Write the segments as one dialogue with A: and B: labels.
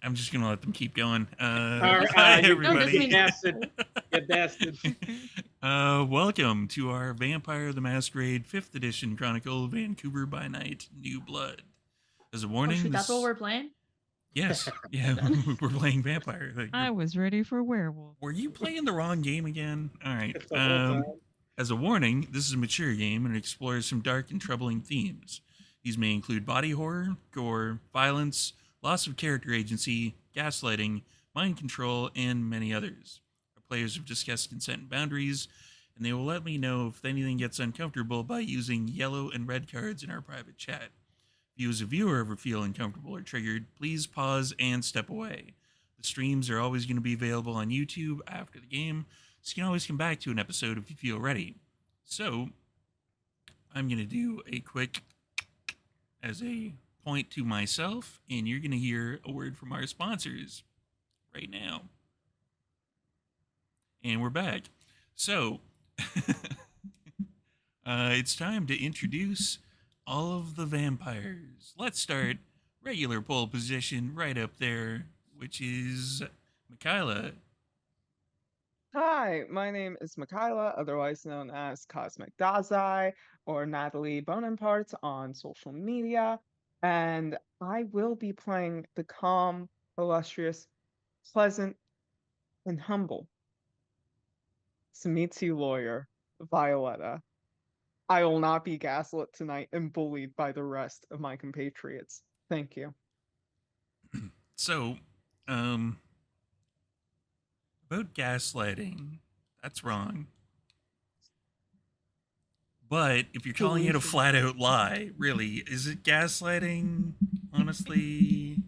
A: I'm just gonna let them keep going.
B: Hi,
C: You don't just
A: Everybody.
C: mean
B: bastard. You bastard.
A: Welcome to our Vampire the Masquerade 5th Edition Chronicle Vancouver by Night New Blood. As a
C: Oh
A: warning,
C: shoot, that's what we're playing?
A: Yes, yeah, we're playing Vampire.
D: I was ready for werewolf.
A: Were you playing the wrong game again? All right.
B: The whole time.
A: As a warning, this is a mature game and it explores some dark and troubling themes. These may include body horror, gore, violence, loss of character agency, gaslighting, mind control, and many others. Our players have discussed consent and boundaries, and they will let me know if anything gets uncomfortable by using yellow and red cards in our private chat. If you as a viewer ever feel uncomfortable or triggered, please pause and step away. The streams are always going to be available on YouTube after the game, so you can always come back to an episode if you feel ready. So, I'm going to do a quick as a point to myself, and you're going to hear a word from our sponsors right now. And we're back. So, it's time to introduce all of the vampires. Let's start regular pole position right up there, which is Michaela.
E: Hi, my name is Michaela, otherwise known as Cosmic Dazai or Natalie Bonaparte on social media, and I will be playing the calm, illustrious, pleasant, and humble Samitsi lawyer, Violetta. I will not be gaslit tonight and bullied by the rest of my compatriots. Thank you.
A: So, about gaslighting, that's wrong. But if you're calling it a flat out lie, really, is it gaslighting? Honestly.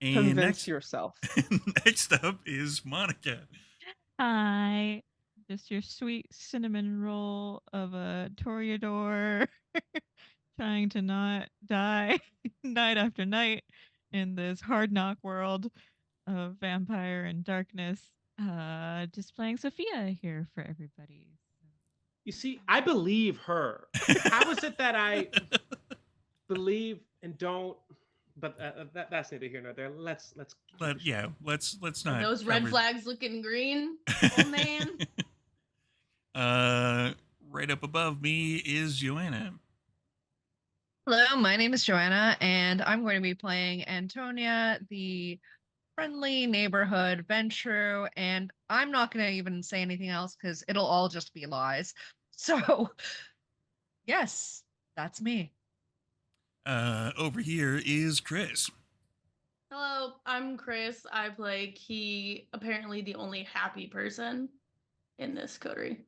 A: And
E: Convince yourself.
A: Next up is Monica.
D: Hi, just your sweet cinnamon roll of a Toreador, trying to not die night after night in this hard knock world of vampire and darkness. Just playing Sophia here for everybody.
B: You see, I believe her. How is it that I believe and don't? But that's neither here nor there. Let's
A: Let's not.
C: Are those red flags looking green, old man?
A: Right up above me is Joanna.
F: Hello, my name is Joanna, and I'm going to be playing Antonia, the friendly neighborhood Ventru, and I'm not going to even say anything else because it'll all just be lies. So, yes, that's me.
A: Over here is Chris.
C: Hello, I'm Chris. I play Key, apparently the only happy person in this coterie.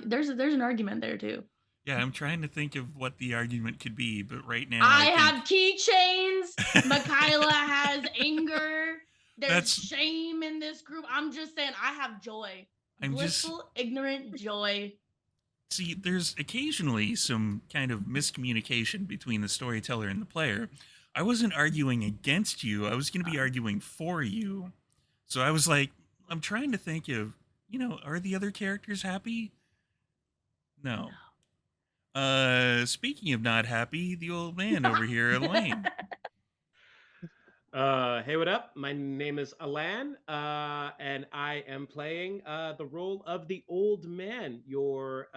C: There's an argument there too.
A: Yeah, I'm trying to think of what the argument could be, but right now
C: I have keychains. Michaela has anger. There's shame in this group. I'm just saying, I have joy. Blissful, ignorant joy.
A: See, there's occasionally some kind of miscommunication between the storyteller and the player. I wasn't arguing against you. I was going to be arguing for you. So I was like, I'm trying to think of, are the other characters happy? No. Speaking of not happy, the old man over here, Elaine.
B: Hey, what up? My name is Alan, and I am playing the role of the old man, your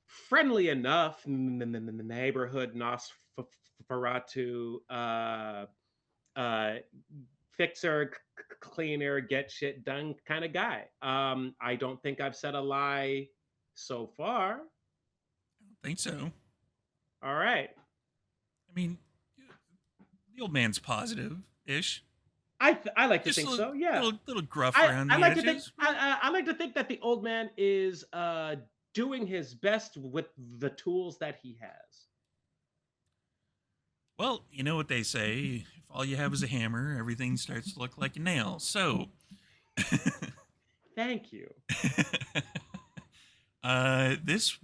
B: friendly enough neighborhood Nosferatu fixer, cleaner, get shit done kind of guy. I don't think I've said a lie so far.
A: I don't think so.
B: All right.
A: I mean, the old man's positive-ish.
B: I like to think so. Yeah,
A: little gruff around the edges.
B: I like to think that the old man is doing his best with the tools that he has.
A: Well, you know what they say: if all you have is a hammer, everything starts to look like a nail. So,
B: thank you.
A: This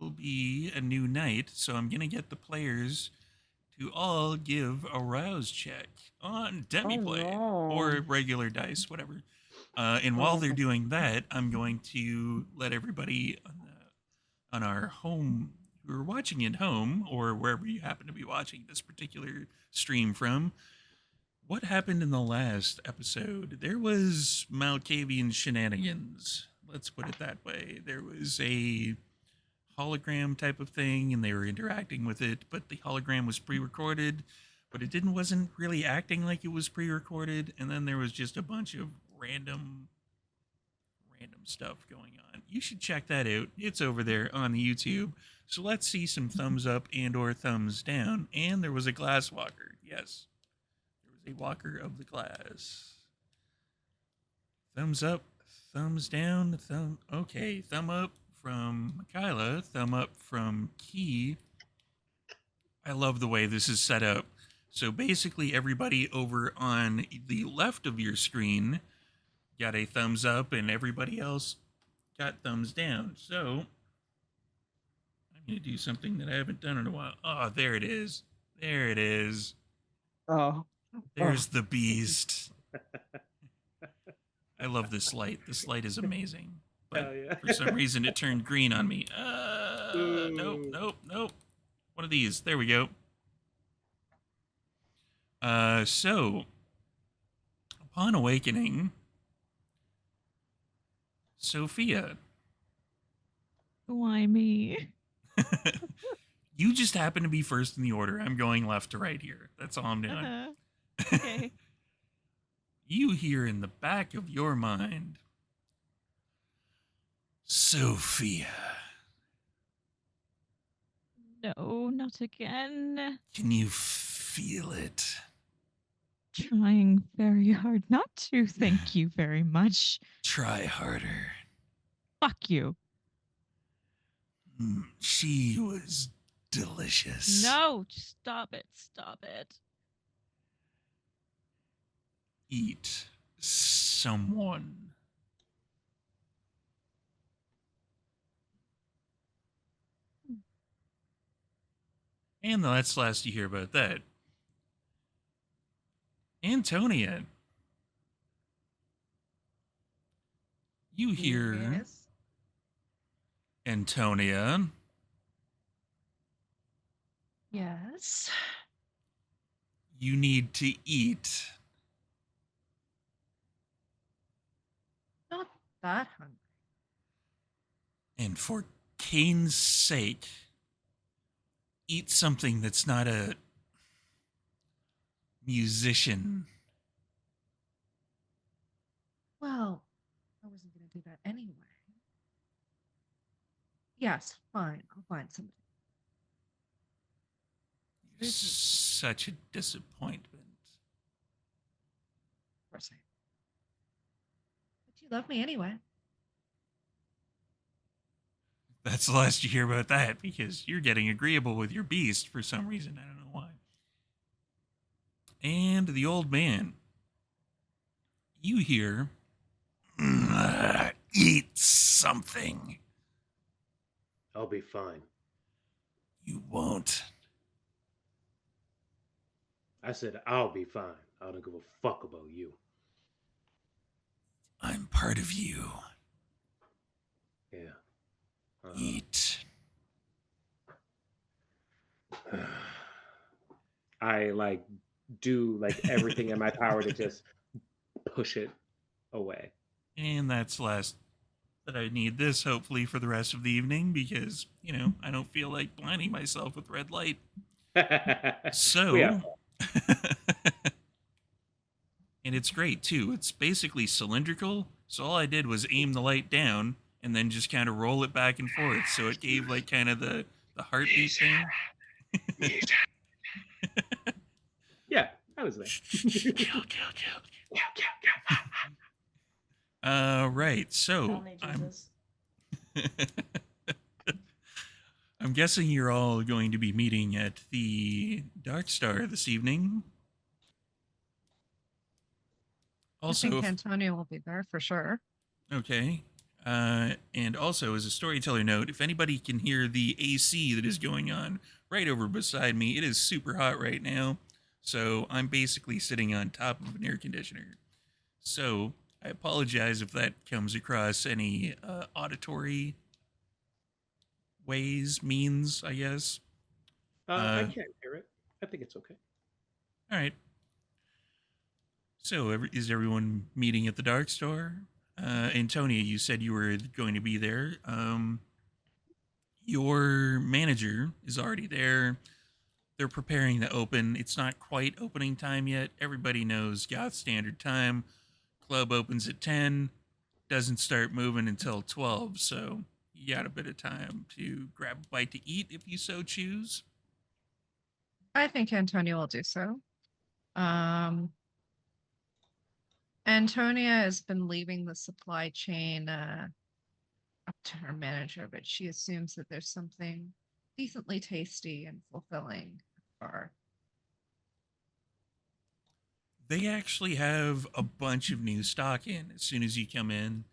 A: will be a new night, so I'm gonna get the players to all give a rouse check on Demiplane or regular dice, whatever. And while they're doing that, I'm going to let everybody on our home who are watching at home or wherever you happen to be watching this particular stream from, what happened in the last episode? There was Malkavian shenanigans. Let's put it that way. There was a hologram type of thing, and they were interacting with it, but the hologram was pre-recorded, but it wasn't really acting like it was pre-recorded, and then there was just a bunch of random stuff going on. You should check that out. It's over there on the YouTube. So let's see some thumbs up and or thumbs down. And there was a glass walker. Yes. There was a walker of the glass. Thumbs up, thumbs down, okay, thumb up from Michaela, thumb up from Key. I love the way this is set up. So basically everybody over on the left of your screen got a thumbs up and everybody else got thumbs down. So I'm going to do something that I haven't done in a while. Oh, there it is. There it is.
E: Oh.
A: There's the beast. I love this light. This light is amazing. But
B: Hell yeah.
A: for some reason it turned green on me. Nope. One of these. There we go. So upon awakening, Sophia.
D: Why me?
A: You just happen to be first in the order. I'm going left to right here. That's all I'm doing.
D: Okay.
A: You hear in the back of your mind, Sophia.
D: No, not again.
A: Can you feel it?
D: Trying very hard not to. Thank you very much.
A: Try harder.
D: Fuck you.
A: She was delicious.
D: No, stop it. Stop it.
A: Eat someone. And that's the last you hear about that. Antonia. You hear
F: Yes.
A: Antonia.
F: Yes.
A: You need to eat.
F: Not that hungry.
A: And for Cain's sake, eat something that's not a musician.
F: Well, I wasn't going to do that anyway. Yes, fine. I'll find somebody.
A: You're such a disappointment.
F: Of course I am. But you love me anyway.
A: That's the last you hear about that because you're getting agreeable with your beast for some reason. I don't know why. And the old man. You hear, eat something.
B: I'll be fine.
A: You won't.
B: I said I'll be fine. I don't give a fuck about you.
A: I'm part of you.
B: Yeah.
A: Eat.
B: I do everything in my power to just push it away.
A: And that's the last that I need this, hopefully, for the rest of the evening because, I don't feel like blinding myself with red light. So,
B: Yeah.
A: and it's great, too. It's basically cylindrical. So all I did was aim the light down and then just kind of roll it back and forth. So it gave kind of the heartbeat thing.
B: Yeah, I was there.
A: Kill. Right. So
C: Tell me, Jesus.
A: I'm guessing you're all going to be meeting at the Dark Star this evening. Also,
F: I think Antonio will be there for sure.
A: okay. And also, as a storyteller note, if anybody can hear the AC that is going on right over beside me, it is super hot right now. So I'm basically sitting on top of an air conditioner. So I apologize if that comes across any auditory ways, means, I guess.
B: I can't hear it. I think it's okay.
A: All right. So, is everyone meeting at the Dark Store? Antonia, you said you were going to be there. Your manager is already there. They're preparing to open. It's not quite opening time yet. Everybody knows Goth Standard Time. Club opens at 10, doesn't start moving until 12, so you got a bit of time to grab a bite to eat if you so choose.
F: I think Antonia will do so. Antonia has been leaving the supply chain up to her manager, but she assumes that there's something decently tasty and fulfilling for her.
A: They actually have a bunch of new stock in. As soon as you come in,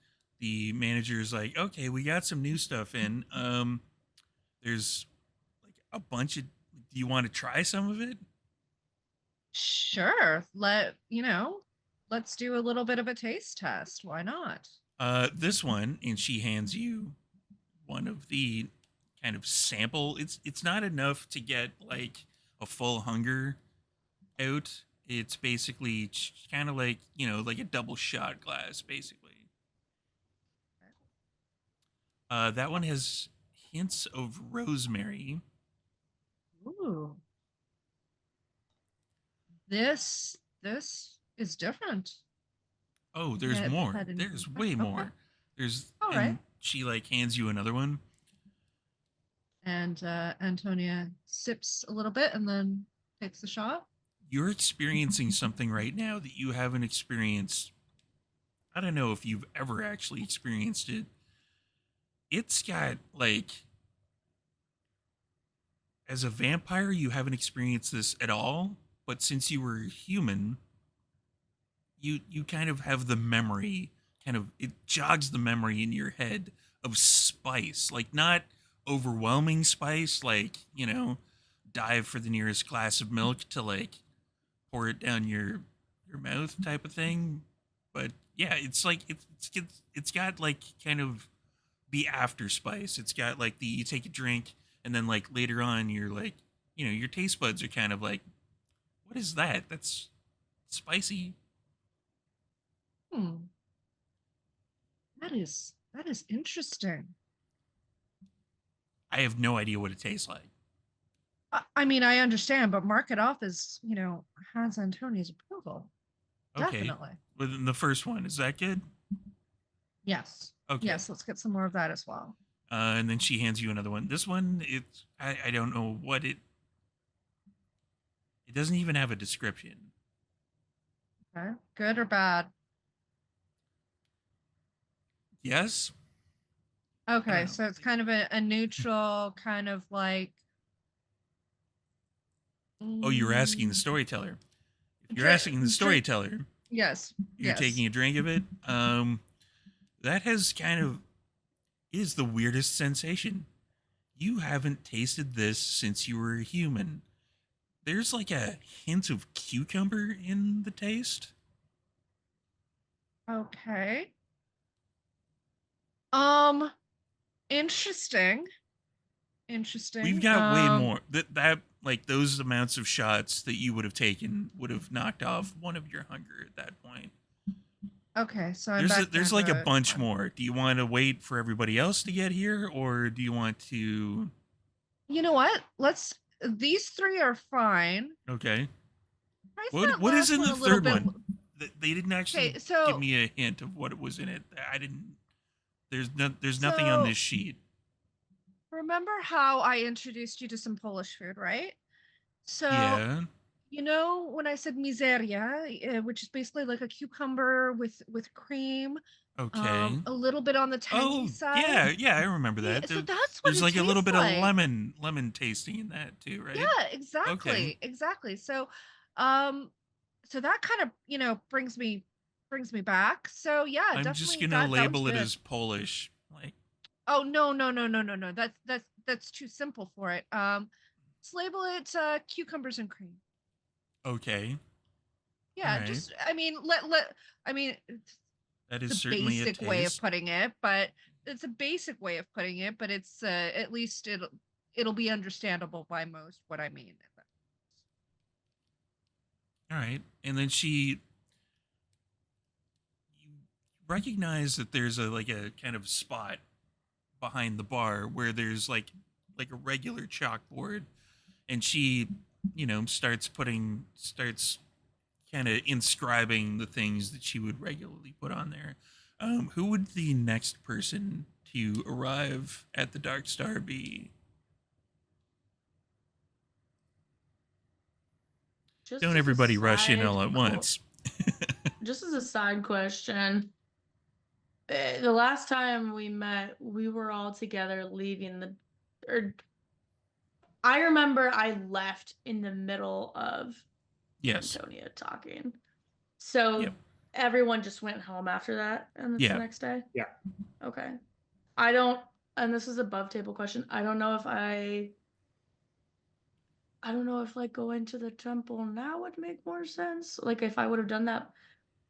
A: the manager is like, "Okay, we got some new stuff in. There's like a bunch of. Do you want to try some of it?"
F: Sure. Let's do a little bit of a taste test. Why not?
A: This one, and she hands you one of the kind of sample. It's not enough to get like a full hunger out. It's basically kind of like, like a double shot glass, basically. That one has hints of rosemary.
F: Ooh. This is different.
A: Oh, there's
F: I've
A: more.
F: had
A: There's way
F: okay.
A: more. There's
F: All
A: and
F: right.
A: she like hands you another one.
F: And Antonia sips a little bit and then takes the shot.
A: You're experiencing something right now that you haven't experienced. I don't know if you've ever actually experienced it. It's got like, as a vampire, you haven't experienced this at all, but since you were human, you kind of have the memory, it jogs the memory in your head of spice, like not overwhelming spice, like, dive for the nearest glass of milk to like pour it down your mouth type of thing. But yeah, it's like it's got like kind of the after spice. It's got like you take a drink and then like later on you're like, your taste buds are kind of like, what is that? That's spicy.
F: That is interesting.
A: I have no idea what it tastes like.
F: I mean, I understand, but mark it off as, has Antonia's approval.
A: Okay.
F: Definitely.
A: Within the first one, is that good?
F: Yes.
A: Okay.
F: Yes, let's get some more of that as well.
A: And then she hands you another one. This one, I don't know what it doesn't even have a description.
F: Okay. Good or bad?
A: Yes.
F: Okay, so it's kind of a neutral kind of like.
A: Oh, you're asking the storyteller. If you're asking the storyteller,
F: yes,
A: you're taking a drink of it. That has is the weirdest sensation. You haven't tasted this since you were a human. There's like a hint of cucumber in the taste.
F: Okay. Interesting.
A: We've got way more. That like those amounts of shots that you would have taken would have knocked off one of your hunger at that point.
F: Okay, so
A: there's like a bunch more. Do you want to wait for everybody else to get here, or do you want to?
F: You know what? These three are fine.
A: Okay. What is in the third one? They didn't actually give me a hint of what was in it. I didn't. There's nothing on this sheet.
F: Remember how I introduced you to some Polish food, right? So
A: yeah.
F: When I said miseria, which is basically like a cucumber with cream.
A: Okay.
F: A little bit on the tangy side.
A: Yeah, I remember that.
F: Yeah, so that's what
A: there's like a little bit
F: like.
A: of lemon tasting in that too, right?
F: Yeah, exactly.
A: Okay.
F: Exactly. So so that kind of, brings me back. So yeah,
A: I'm
F: definitely
A: just gonna label it as Polish. Like,
F: oh no. That's too simple for it. Let's label it cucumbers and cream.
A: Okay.
F: Yeah,
A: right.
F: just that is
A: certainly
F: basic
A: a
F: way of putting it, but it's a basic way of putting it, but it's at least it'll be understandable by most what I mean.
A: All right. And then you recognize that there's a kind of spot behind the bar where there's like a regular chalkboard, and she, starts kind of inscribing the things that she would regularly put on there. Who would the next person to arrive at the Dark Star be?
C: Just
A: Don't
C: as a
A: everybody rush in
C: side
A: all at
C: que-
A: once.
C: Just as a side question, the last time we met, we were all together leaving I remember I left in the middle of
A: Yes.
C: Antonia talking. So
A: Yep.
C: everyone just went home after that, and it's
A: Yeah.
C: the next day?
B: Yeah.
C: Okay. I don't, and this is above table question. I don't know if like going to the temple now would make more sense. Like if I would have done that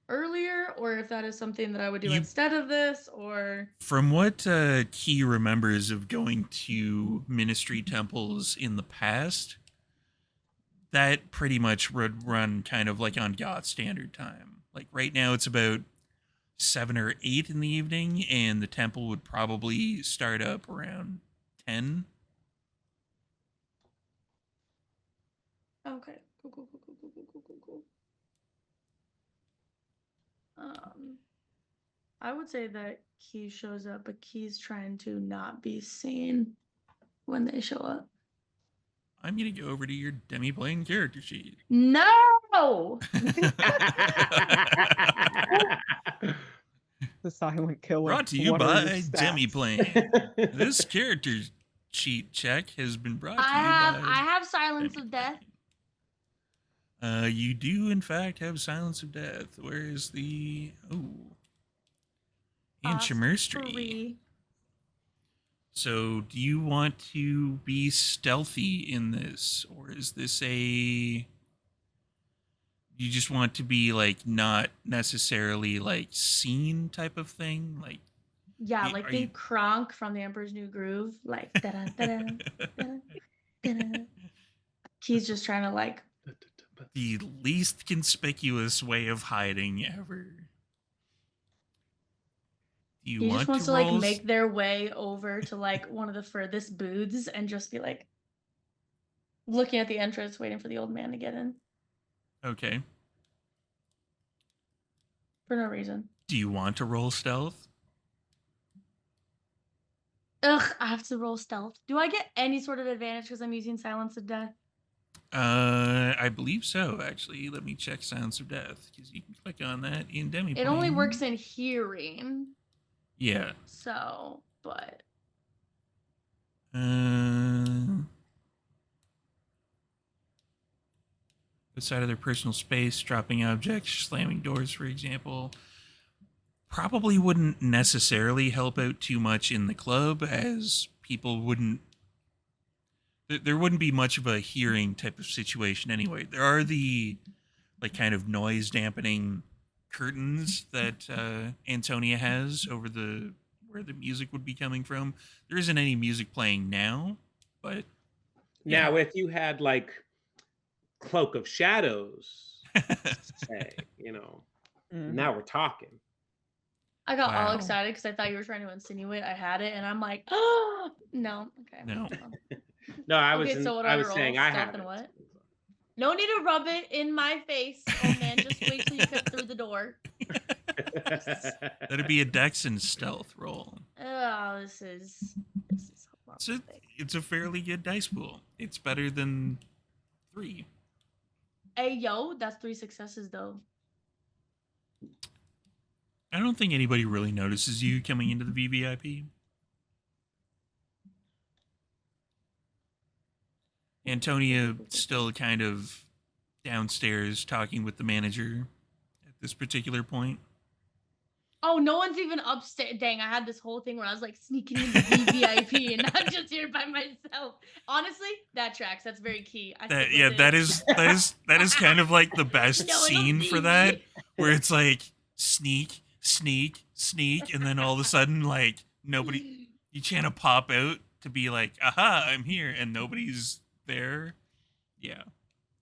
C: earlier, or if that is something that I would do instead of this, or
A: From what Key remembers of going to ministry temples in the past, that pretty much would run kind of like on God standard time. Like right now it's about 7 or 8 in the evening, and the temple would probably start up around 10.
C: okay, cool. I would say that Key shows up, but Key's trying to not be seen when they show up.
A: I'm going to go over to your Demiplane character sheet.
C: No!
E: The silent killer.
A: Brought to you
E: What are your
A: by
E: stats?
A: Demiplane. This character sheet check has been brought to you by
C: I have Silence of Death.
A: You do, in fact, have Silence of Death. Where's the... Oh. And Chimmerstry.
C: 3.
A: So, do you want to be stealthy in this? Or is this you just want to be, like, not necessarily, like, seen type of thing? Like,
C: Yeah, like being Kronk from The Emperor's New Groove. Like, da-da, da-da, da-da, da-da. He's just trying to, like...
A: The least conspicuous way of hiding ever. Do you
C: He
A: want
C: just wants to
A: roll
C: like make their way over to like one of the furthest booths and just be like looking at the entrance, waiting for the old man to get in
A: Okay.
C: for no reason.
A: Do you want to roll stealth?
C: Ugh, I have to roll stealth. Do I get any sort of advantage because I'm using Silence of Death?
A: I believe so, actually. Let me check Silence of Death, because you can click on that in Demiplane.
C: It only works in hearing.
A: Yeah.
C: So, but...
A: outside of their personal space, dropping objects, slamming doors, for example, probably wouldn't necessarily help out too much in the club, as people wouldn't... There wouldn't be much of a hearing type of situation anyway. There are the like kind of noise dampening curtains that Antonia has over where the music would be coming from. There isn't any music playing now, but
B: now if you had like Cloak of Shadows, say, now we're talking.
C: I got all
A: Wow.
C: excited because I thought you were trying to insinuate I had it, and I'm like, oh, no. Okay.
A: No.
B: No, I
C: Okay, so what do I
B: was
C: roll?
B: saying I
C: Stealth
B: have
C: and
B: it.
C: what? No need to rub it in my face. Oh man, just wait till you cut through the door.
A: that'd be a Dex and stealth roll.
C: Oh, this is
A: It's a fairly good dice pool. It's better than 3.
C: Hey yo, that's 3 successes though.
A: I don't think anybody really notices you coming into the VVIP. Antonia still kind of downstairs talking with the manager at this particular point.
C: Oh, no one's even upstairs. Dang, I had this whole thing where I was like sneaking into VVIP and I'm just here by myself. Honestly, that tracks. That's very key.
A: That is kind of like the best
C: No one will
A: scene
C: see
A: for that,
C: me.
A: where it's like sneak, and then all of a sudden like nobody, you trying to pop out to be like, aha, I'm here, and nobody's there. Yeah,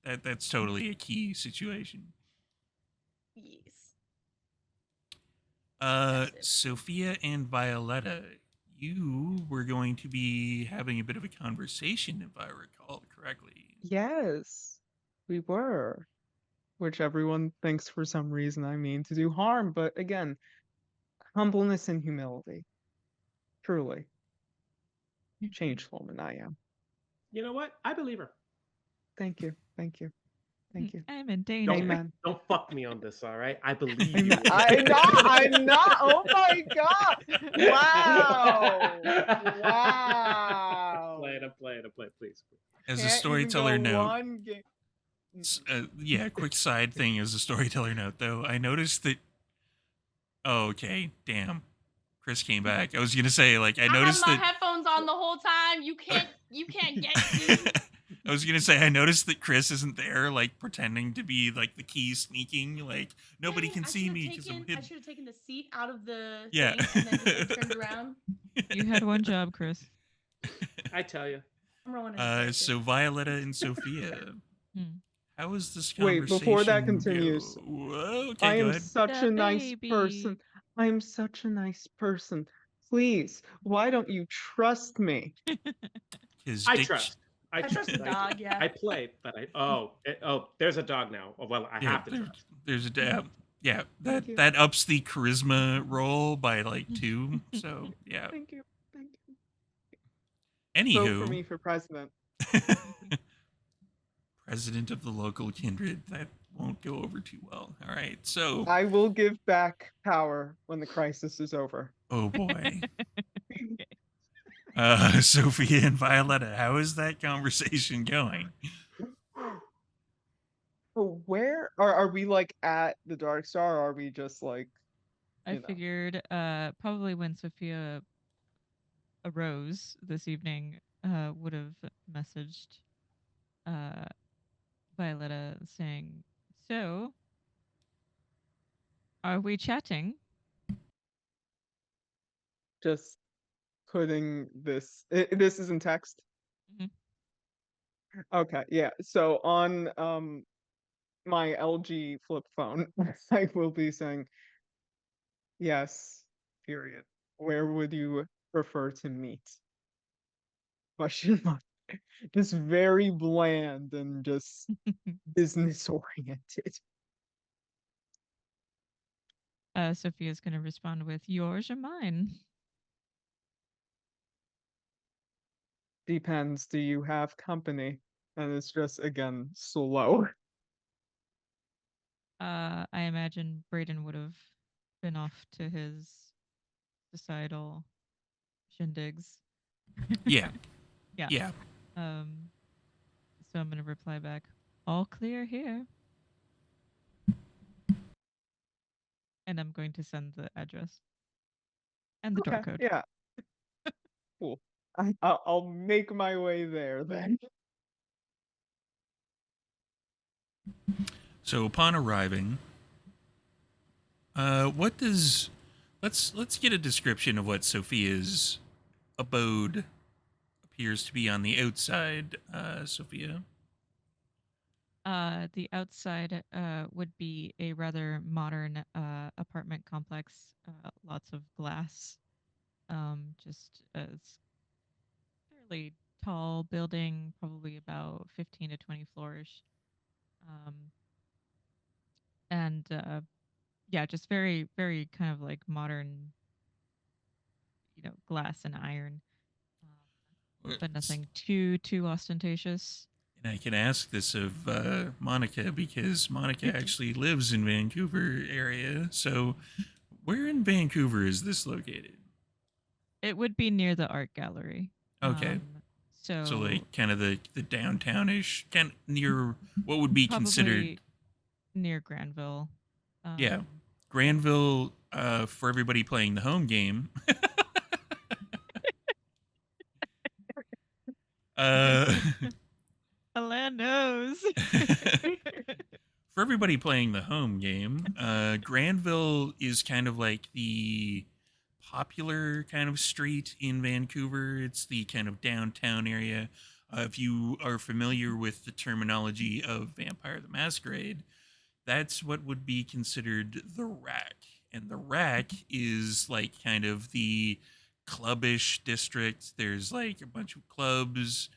A: that's totally a key situation.
C: Yes. That's it.
A: Sophia and Violetta, you were going to be having a bit of a conversation, if I recall correctly.
E: Yes, we were. Which everyone thinks for some reason I mean to do harm, but again, humbleness and humility. Truly. Changed woman I am.
B: You know what? I believe her.
E: Thank you. Thank you. Thank you.
D: I'm in danger.
E: Amen.
B: Don't fuck me on this, all right? I believe
E: I'm
B: you.
E: I'm not. Oh my god. Wow. Wow.
B: I'm playing, please.
A: As a
E: Can't even
A: storyteller
E: go
A: note,
E: one game.
A: yeah, quick side thing as a storyteller note, though, I noticed that. Oh, okay, damn. Chris came back. I was gonna say, like, I noticed
C: I had my
A: that.
C: headphones on the whole time. You can't get me.
A: I was gonna say, I noticed that Chris isn't there, like pretending to be like the key sneaking, like nobody
C: Dang,
A: can see me because I'm
C: I
A: hidden.
C: should have taken the seat out of the
A: Yeah.
C: thing and then just like, turned around.
D: You had one job, Chris.
B: I tell you.
C: I'm rolling a
A: So Violetta and Sophia,
D: Hmm.
A: how is this
E: Wait,
A: conversation?
E: before that continues,
A: Okay,
E: I
A: go
E: am
A: ahead.
E: such
D: The
E: a nice
D: baby.
E: person. I am such a nice person. Please, why don't you trust me?
B: I trust.
C: I trust the
B: Thank you.
C: dog, yeah.
B: I play, but there's a dog now. Oh, well, I have to trust.
A: There's a dab. Yeah,
E: Thank you.
A: that ups the charisma roll by like 2. So yeah.
E: Thank you. Thank you.
A: Anywho,
E: Vote for me for president.
A: president of the local kindred. That won't go over too well. All right, so
E: I will give back power when the crisis is over.
A: oh boy. Sophia and Violetta, how is that conversation going?
E: Oh, where are we like at the Dark Star, or are we just like
D: I figured probably when Sophia arose this evening, would have messaged Violetta saying, "So, are we chatting?"
E: just putting this this is in text?
D: Mhm.
E: Okay, yeah. So on my LG flip phone, I will be saying yes, period. Where would you prefer to meet? Question mark. Just very bland and just business oriented.
D: Sophia's going to respond with, "Yours or mine?"
E: Depends. Do you have company? And it's just again slow.
D: I imagine Brayden would have been off to his societal shindigs.
A: Yeah.
D: Yeah.
A: Yeah.
D: So I'm going to reply back, "All clear here." And I'm going to send the address and the door code.
E: Yeah. Cool. I'll make my way there then.
A: So upon arriving, what does let's get a description of what Sophia's abode appears to be on the outside, Sophia.
D: The outside would be a rather modern apartment complex, lots of glass. Just it's fairly tall building, probably about 15 to 20 floors. And yeah, just very, very kind of like modern, glass and iron, but nothing too ostentatious.
A: And I can ask this of Monica because Monica actually lives in Vancouver area. So where in Vancouver is this located?
D: It would be near the art gallery.
A: Okay. So like kind of the downtownish, kind of near what would be considered
D: near Granville.
A: Yeah. Granville, for everybody playing the home game.
D: Alan knows.
A: For everybody playing the home game, Granville is kind of like the popular kind of street in Vancouver. It's the kind of downtown area. If you are familiar with the terminology of Vampire the Masquerade, that's what would be considered the Rack. And the Rack is like kind of the clubbish district. There's like a bunch of clubs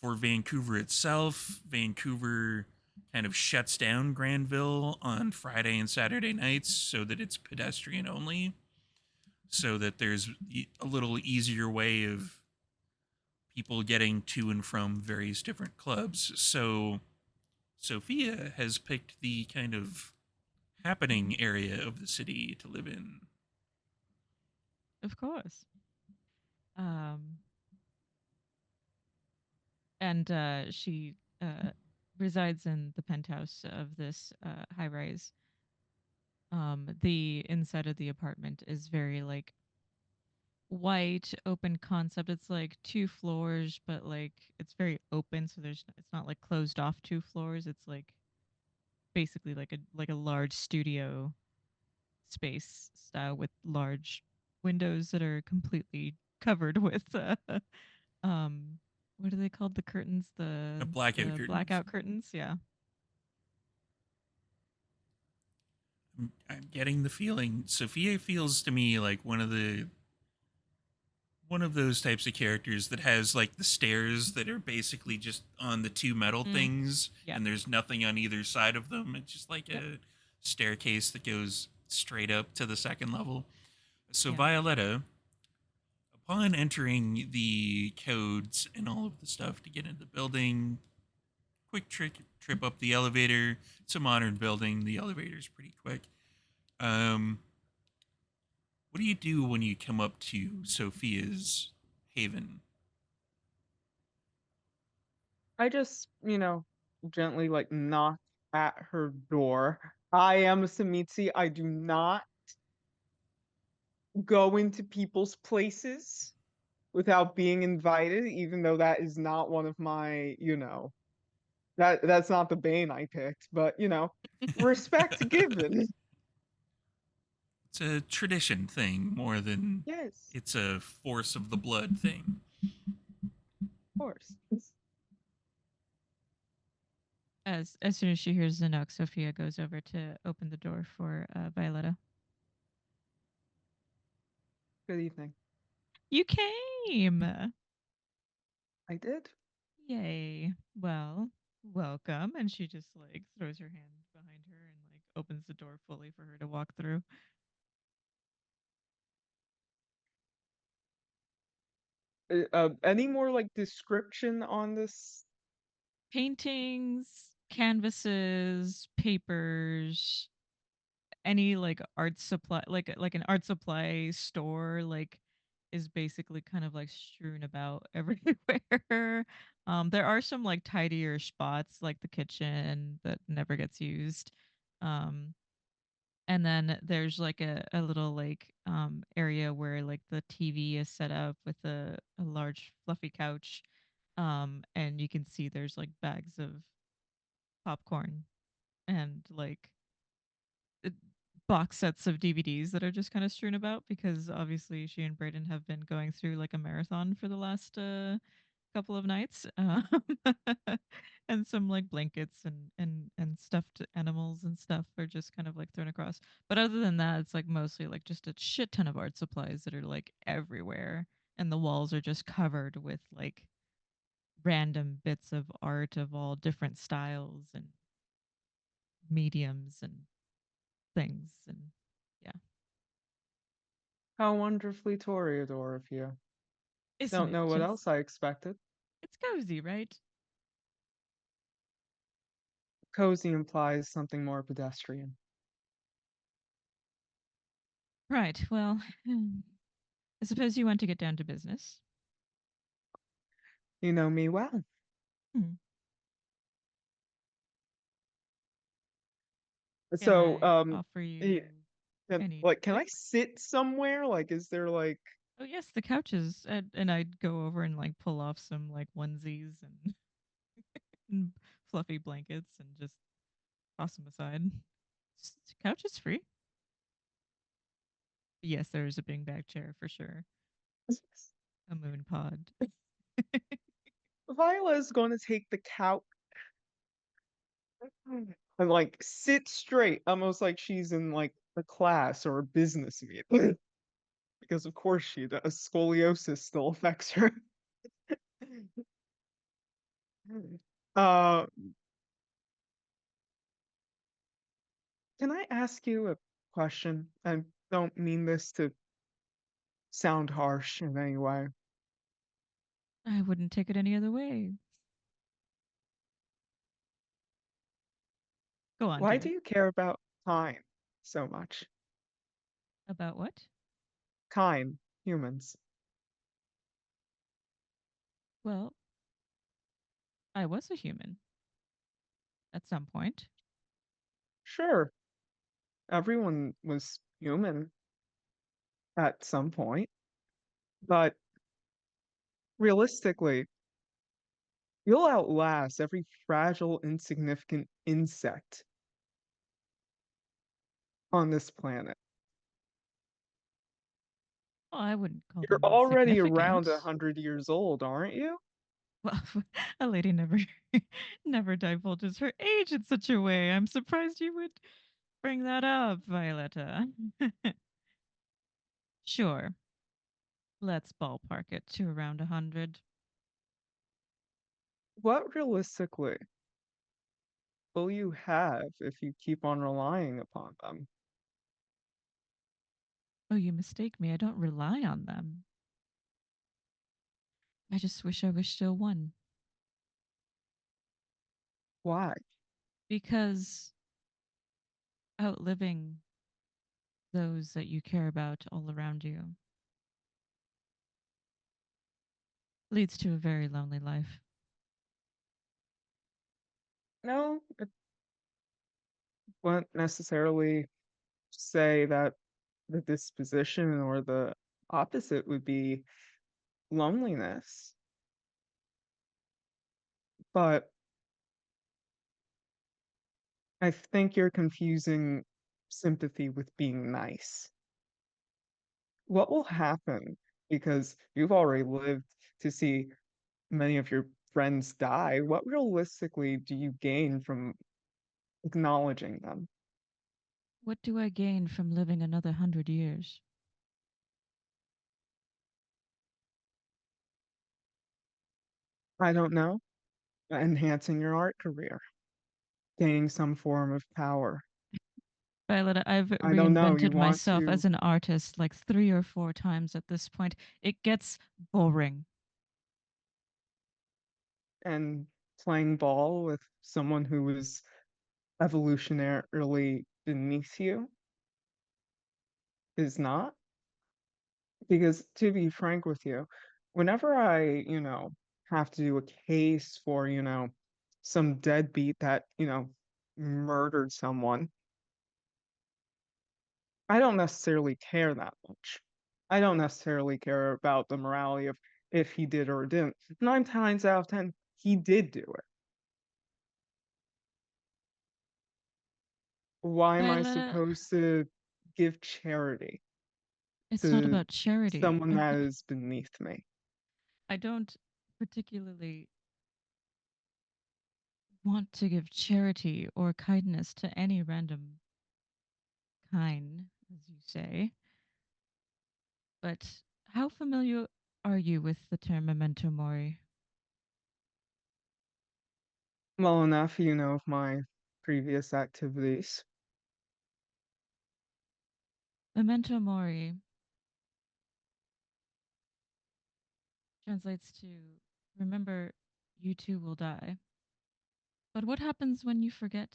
A: for Vancouver itself. Vancouver kind of shuts down Granville on Friday and Saturday nights so that it's pedestrian only, so that there's a little easier way of people getting to and from various different clubs. So Sophia has picked the kind of happening area of the city to live in.
D: Of course. Um, and she resides in the penthouse of this high rise. The inside of the apartment is very like white, open concept. It's like 2 floors, but like it's very open, so it's not like closed off 2 floors. It's like basically like a large studio space style with large windows that are completely covered with um what are they called, the curtains,
A: Blackout
D: the
A: curtains.
D: blackout curtains, yeah.
A: I'm getting the feeling Sophia feels to me like one of those types of characters that has like the stairs that are basically just on the two metal things,
D: Yep.
A: and there's nothing on either side of them. It's just like
D: Yep.
A: a staircase that goes straight up to the second level. So
D: Yeah.
A: Violetta, upon entering the codes and all of the stuff to get into the building, quick trip up the elevator. It's a modern building. The elevator's pretty quick. What do you do when you come up to Sophia's haven?
E: I just, gently like knock at her door. I am a Samitsi. I do not go into people's places without being invited, even though that is not one of my, that's not the bane I picked, but respect given.
A: It's a tradition thing more than
E: Yes,
A: it's a force of the blood thing.
E: of course.
D: As soon as she hears the knock, Sophia goes over to open the door for Violetta.
E: Good evening.
D: You came.
E: I did.
D: Yay. Well, welcome. And she just like throws her hand behind her and like opens the door fully for her to walk through.
E: Any more like description on this?
D: Paintings, canvases, papers, any like art supply, like an art supply store, like is basically kind of like strewn about everywhere. There are some like tidier spots like the kitchen that never gets used. Um, and then there's like a little like area where like the TV is set up with a large fluffy couch. And you can see there's like bags of popcorn and like uh, box sets of DVDs that are just kind of strewn about because obviously she and Brayden have been going through like a marathon for the last couple of nights. And some like blankets and stuffed animals and stuff are just kind of like thrown across. But other than that, it's like mostly like just a shit ton of art supplies that are like everywhere, and the walls are just covered with like random bits of art of all different styles and mediums and things. And yeah,
E: How wonderfully Toreador of you.
D: isn't
E: Don't
D: it
E: know what
D: just,
E: else I expected.
D: it's cozy, right?
E: Cozy implies something more pedestrian.
D: Right. Well, I suppose you want to get down to business.
E: You know me well.
D: Hmm. Can
E: So,
D: I offer
E: y-
D: you
E: can,
D: any
E: like, can I
D: drinks?
E: sit somewhere? Like, is there like,
D: Oh yes, the couches, and I'd go over and like pull off some like onesies and, and fluffy blankets and just toss them aside. Couch is free. Yes, there is a beanbag chair for sure. A moon pod.
E: Viola's going to take the couch and like sit straight, almost like she's in like a class or a business meeting. Because of course she does. Scoliosis still affects her. Uh, can I ask you a question? I don't mean this to sound harsh in any way.
D: I wouldn't take it any other way. Go on,
E: Why
D: dear.
E: do you care about time so much?
D: About what?
E: Kind, humans.
D: Well, I was a human at some point.
E: Sure, everyone was human at some point, but realistically, you'll outlast every fragile, insignificant insect on this planet.
D: Well, I wouldn't call
E: You're
D: them
E: already around
D: insignificant.
E: 100 years old, aren't you?
D: Well, a lady never never divulges her age in such a way. I'm surprised you would bring that up, Violetta. Sure, let's ballpark it to around 100.
E: What realistically will you have if you keep on relying upon them?
D: Oh, you mistake me. I don't rely on them. I just wish I was still one.
E: Why?
D: Because outliving those that you care about all around you leads to a very lonely life.
E: No, it wouldn't necessarily say that the disposition or the opposite would be loneliness. But I think you're confusing sympathy with being nice. What will happen, because you've already lived to see many of your friends die, what realistically do you gain from acknowledging them?
D: What do I gain from living another 100 years?
E: I don't know. Enhancing your art career, gaining some form of power.
D: Violet, I've
E: I don't know. You
D: reinvented
E: want
D: myself
E: to
D: as an artist like 3 or 4 times at this point. It gets boring.
E: and playing ball with someone who is evolutionarily beneath you is not? Because to be frank with you, whenever I have to do a case for, some deadbeat that, murdered someone, I don't necessarily care that much. I don't necessarily care about the morality of if he did or didn't. 9 times out of 10, he did do it. Why am I
D: Violet,
E: supposed to give charity
D: it's not
E: to
D: about charity.
E: someone that is beneath me?
D: I don't particularly want to give charity or kindness to any random kind, as you say. But how familiar are you with the term memento mori?
E: Well enough, of my previous activities.
D: Memento mori translates to remember you too will die. But what happens when you forget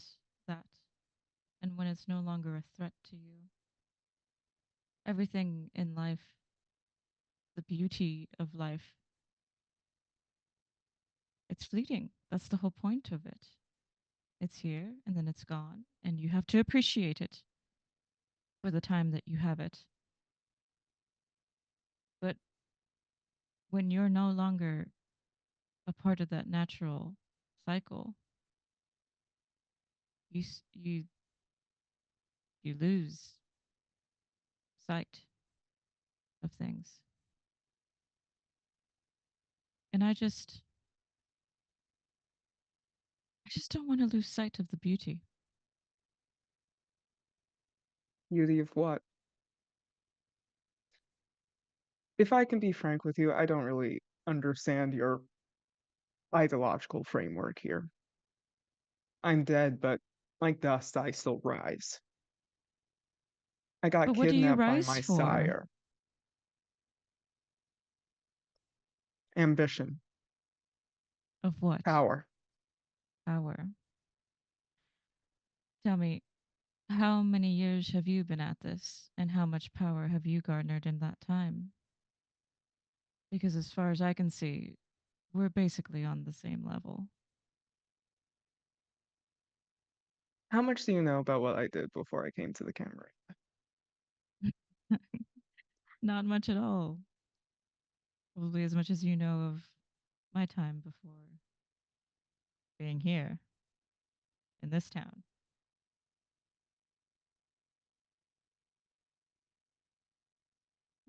D: that and when it's no longer a threat to you? Everything in life, the beauty of life, it's fleeting. That's the whole point of it. It's here and then it's gone, and you have to appreciate it for the time that you have it. But when you're no longer a part of that natural cycle, you lose sight. of things. And I just don't want to lose sight of the beauty.
E: Beauty of what? If I can be frank with you, I don't really understand your ideological framework here. I'm dead, but like dust, I still rise. I got
D: But what do you
E: kidnapped by
D: rise
E: my
D: for?
E: sire. Ambition,
D: Of what?
E: power.
D: Power. Tell me, how many years have you been at this, and how much power have you garnered in that time? Because as far as I can see, we're basically on the same level.
E: How much do you know about what I did before I came to the camera?
D: Not much at all. Probably as much as you know of my time before being here in this town.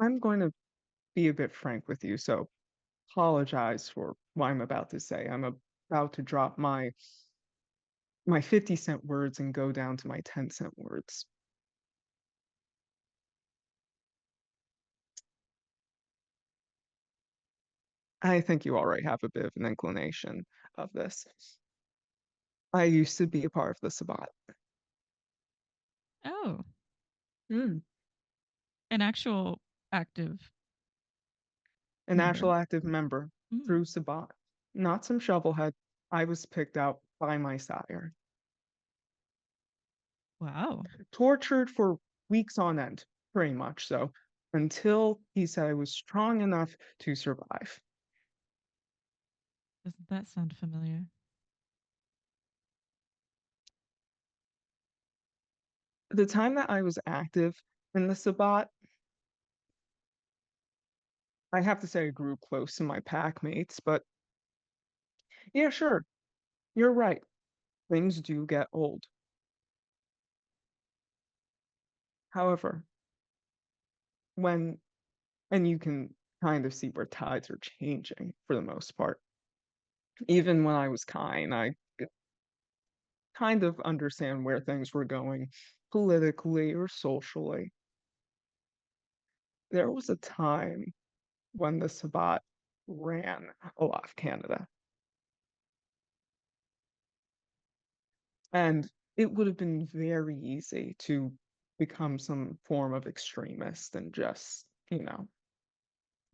E: I'm going to be a bit frank with you, so apologize for what I'm about to say. I'm about to drop my 50-cent words and go down to my 10-cent words. I think you already have a bit of an inclination of this. I used to be a part of the Sabbat.
D: Oh,
E: Mm.
D: an actual active
E: An
D: member.
E: actual active member
D: Mm.
E: through Sabbat. Not some shovelhead. I was picked out by my sire.
D: Wow.
E: Tortured for weeks on end, pretty much so, until he said I was strong enough to survive.
D: Doesn't that sound familiar?
E: The time that I was active in the Sabbat, I have to say I grew close to my pack mates, but yeah, sure, you're right. Things do get old. However, when, and you can kind of see where tides are changing for the most part. Even when I was kind, I kind of understand where things were going politically or socially. There was a time when the Sabbat ran a lot of Canada. And it would have been very easy to become some form of extremist and just,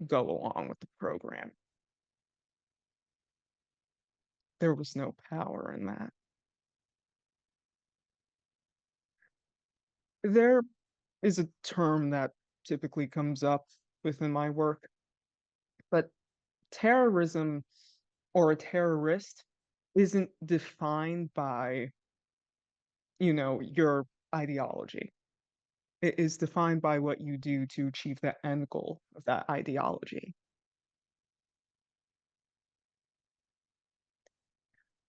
E: go along with the program. There was no power in that. There is a term that typically comes up within my work, but terrorism or a terrorist isn't defined by, your ideology. It is defined by what you do to achieve the end goal of that ideology.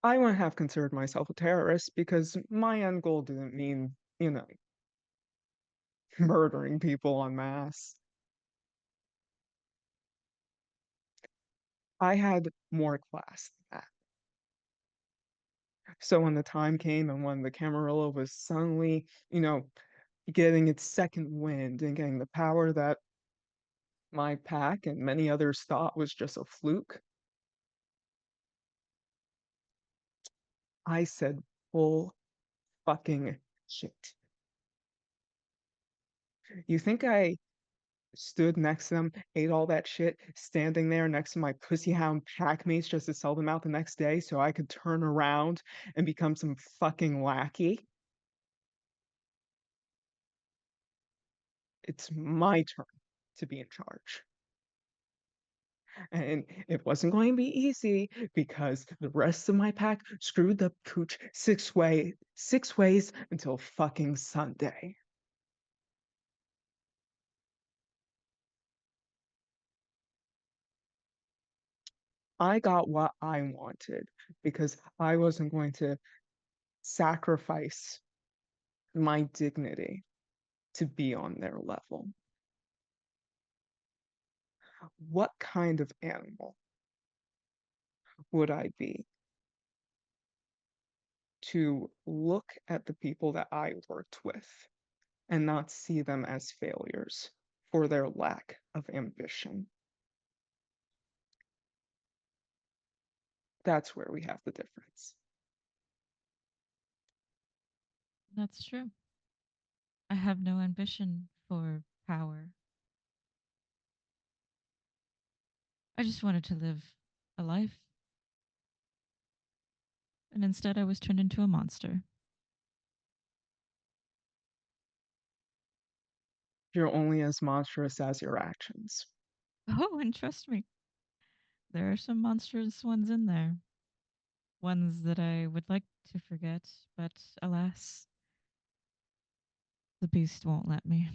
E: I wouldn't have considered myself a terrorist because my end goal didn't mean, murdering people en masse. I had more class than that. So when the time came and when the Camarilla was suddenly, getting its second wind and getting the power that my pack and many others thought was just a fluke, I said full fucking shit. You think I stood next to them, ate all that shit, standing there next to my pussyhound packmates just to sell them out the next day so I could turn around and become some fucking lackey? It's my turn to be in charge. And it wasn't going to be easy because the rest of my pack screwed the pooch six ways until fucking Sunday. I got what I wanted because I wasn't going to sacrifice my dignity to be on their level. what kind of animal would I be to look at the people that I worked with and not see them as failures for their lack of ambition? That's where we have the difference.
D: That's true. I have no ambition for power. I just wanted to live a life. And instead, I was turned into a monster.
E: You're only as monstrous as your actions.
D: Oh, and trust me, there are some monstrous ones in there. Ones that I would like to forget, but alas, the beast won't let me.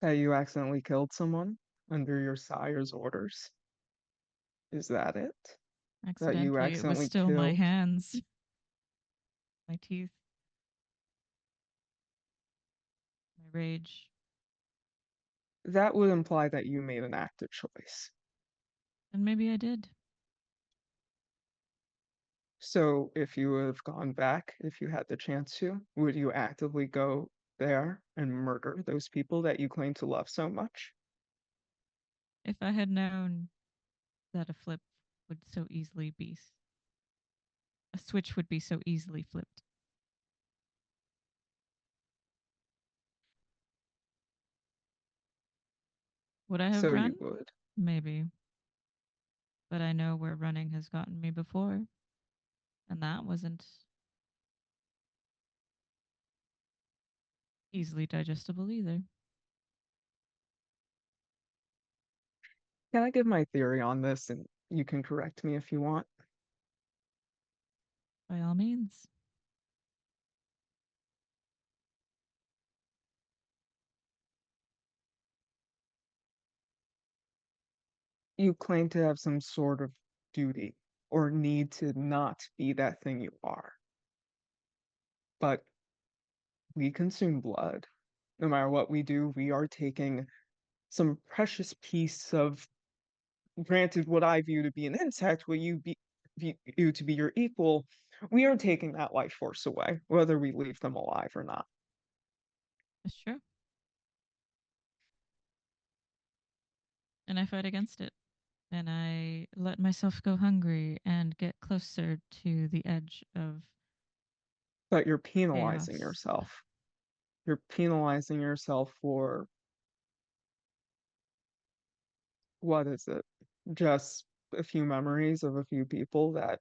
E: That you accidentally killed someone under your sire's orders. Is that it? That you
D: Accidentally, it was
E: accidentally
D: still my
E: killed?
D: hands, my teeth, my rage.
E: That would imply that you made an active choice.
D: And maybe I did.
E: So if you would have gone back, if you had the chance to, would you actively go there and murder those people that you claim to love so much?
D: If I had known that a flip would so easily be, a switch would be so easily flipped. Would I have
E: So
D: run?
E: you would.
D: Maybe. But I know where running has gotten me before, and that wasn't easily digestible either.
E: Can I give my theory on this and you can correct me if you want?
D: By all means.
E: You claim to have some sort of duty or need to not be that thing you are. But we consume blood. No matter what we do, we are taking some precious piece of, granted, what I view to be an insect, what view to be your equal. We are taking that life force away, whether we leave them alive or not.
D: That's true. And I fight against it. And I let myself go hungry and get closer to the edge of
E: But you're penalizing
D: chaos.
E: yourself. You're penalizing yourself for, what is it? Just a few memories of a few people that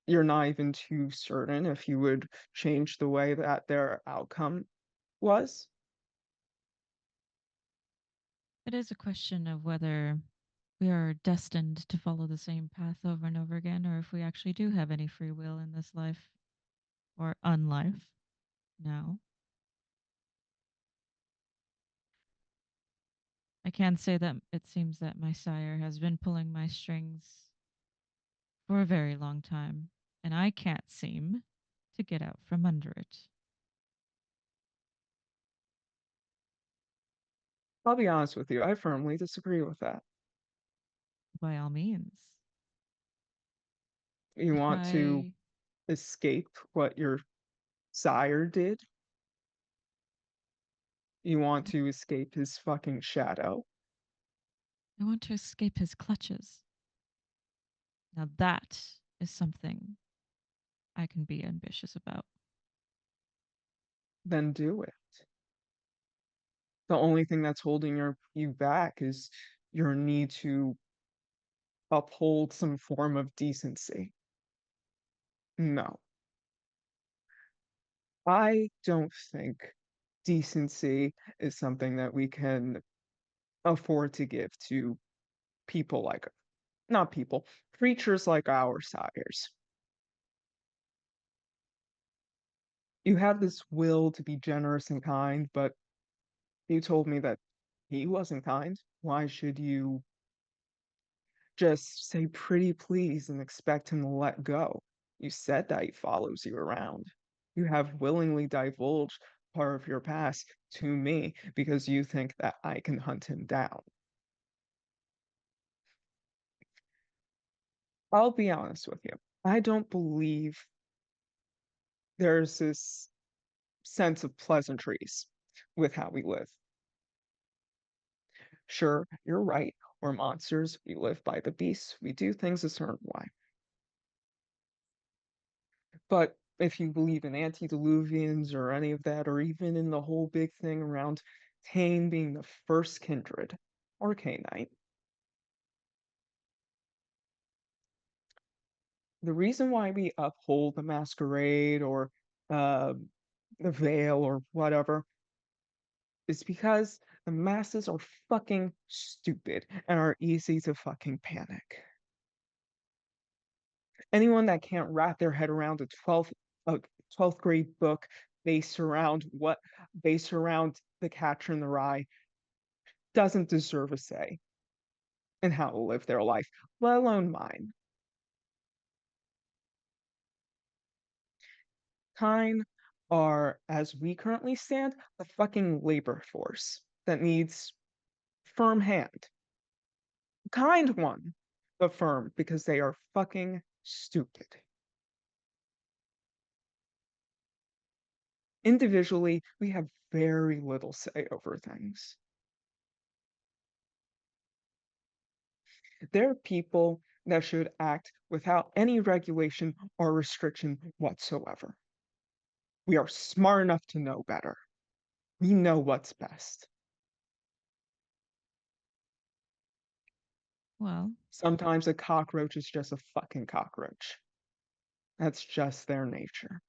E: you're not even too certain if you would change the way that their outcome was.
D: It is a question of whether we are destined to follow the same path over and over again, or if we actually do have any free will in this life or unlife now. I can say that it seems that my sire has been pulling my strings for a very long time, and I can't seem to get out from under it.
E: I'll be honest with you, I firmly disagree with that.
D: By all means.
E: You
D: If
E: want to
D: I
E: escape what your sire did? You want to escape his fucking shadow?
D: I want to escape his clutches. Now that is something I can be ambitious about.
E: Then do it. The only thing that's holding you back is your need to uphold some form of decency. No, I don't think decency is something that we can afford to give to people like, not people, creatures like our sires. You have this will to be generous and kind, but you told me that he wasn't kind. Why should you just say pretty please and expect him to let go? You said that he follows you around. You have willingly divulged part of your past to me because you think that I can hunt him down. I'll be honest with you. I don't believe there's this sense of pleasantries with how we live. Sure, you're right. We're monsters. We live by the beasts. We do things a certain way. But if you believe in antediluvians or any of that, or even in the whole big thing around Cain being the first kindred or Cainite, the reason why we uphold the masquerade or uh, the veil or whatever is because the masses are fucking stupid and are easy to fucking panic. Anyone that can't wrap their head around a 12th grade book based around the Catcher in the Rye doesn't deserve a say in how to live their life, let alone mine. Kind are, as we currently stand, a fucking labor force that needs firm hand. Kind one, but firm because they are fucking stupid. Individually, we have very little say over things. They're people that should act without any regulation or restriction whatsoever. We are smart enough to know better. We know what's best.
D: Well,
E: Sometimes a cockroach is just a fucking cockroach. That's just their nature.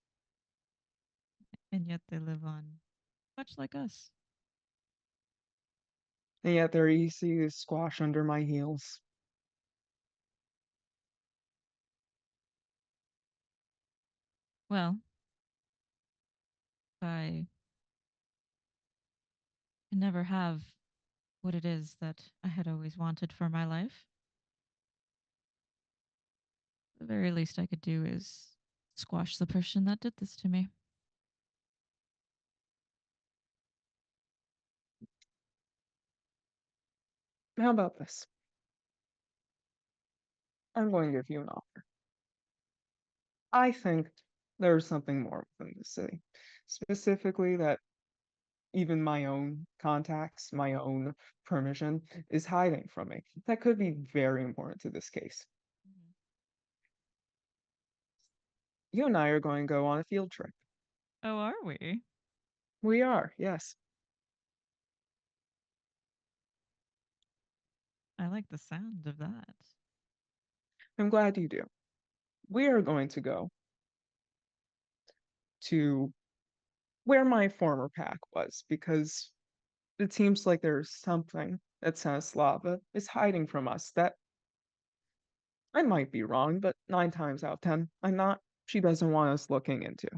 D: and yet they live on, much like us.
E: And yet they're easy to squash under my heels.
D: Well, I can never have what it is that I had always wanted for my life. The very least I could do is squash the person that did this to me.
E: How about this? I'm going to give you an offer. I think there's something more within the city. Specifically, that even my own contacts, my own permission is hiding from me. That could be very important to this case. You and I are going to go on a field trip.
D: Oh, are we?
E: We are, yes.
D: I like the sound of that.
E: I'm glad you do. We are going to go to where my former pack was because it seems like there's something that Stanislava is hiding from us that I might be wrong, but 9 times out of 10, I'm not. She doesn't want us looking into.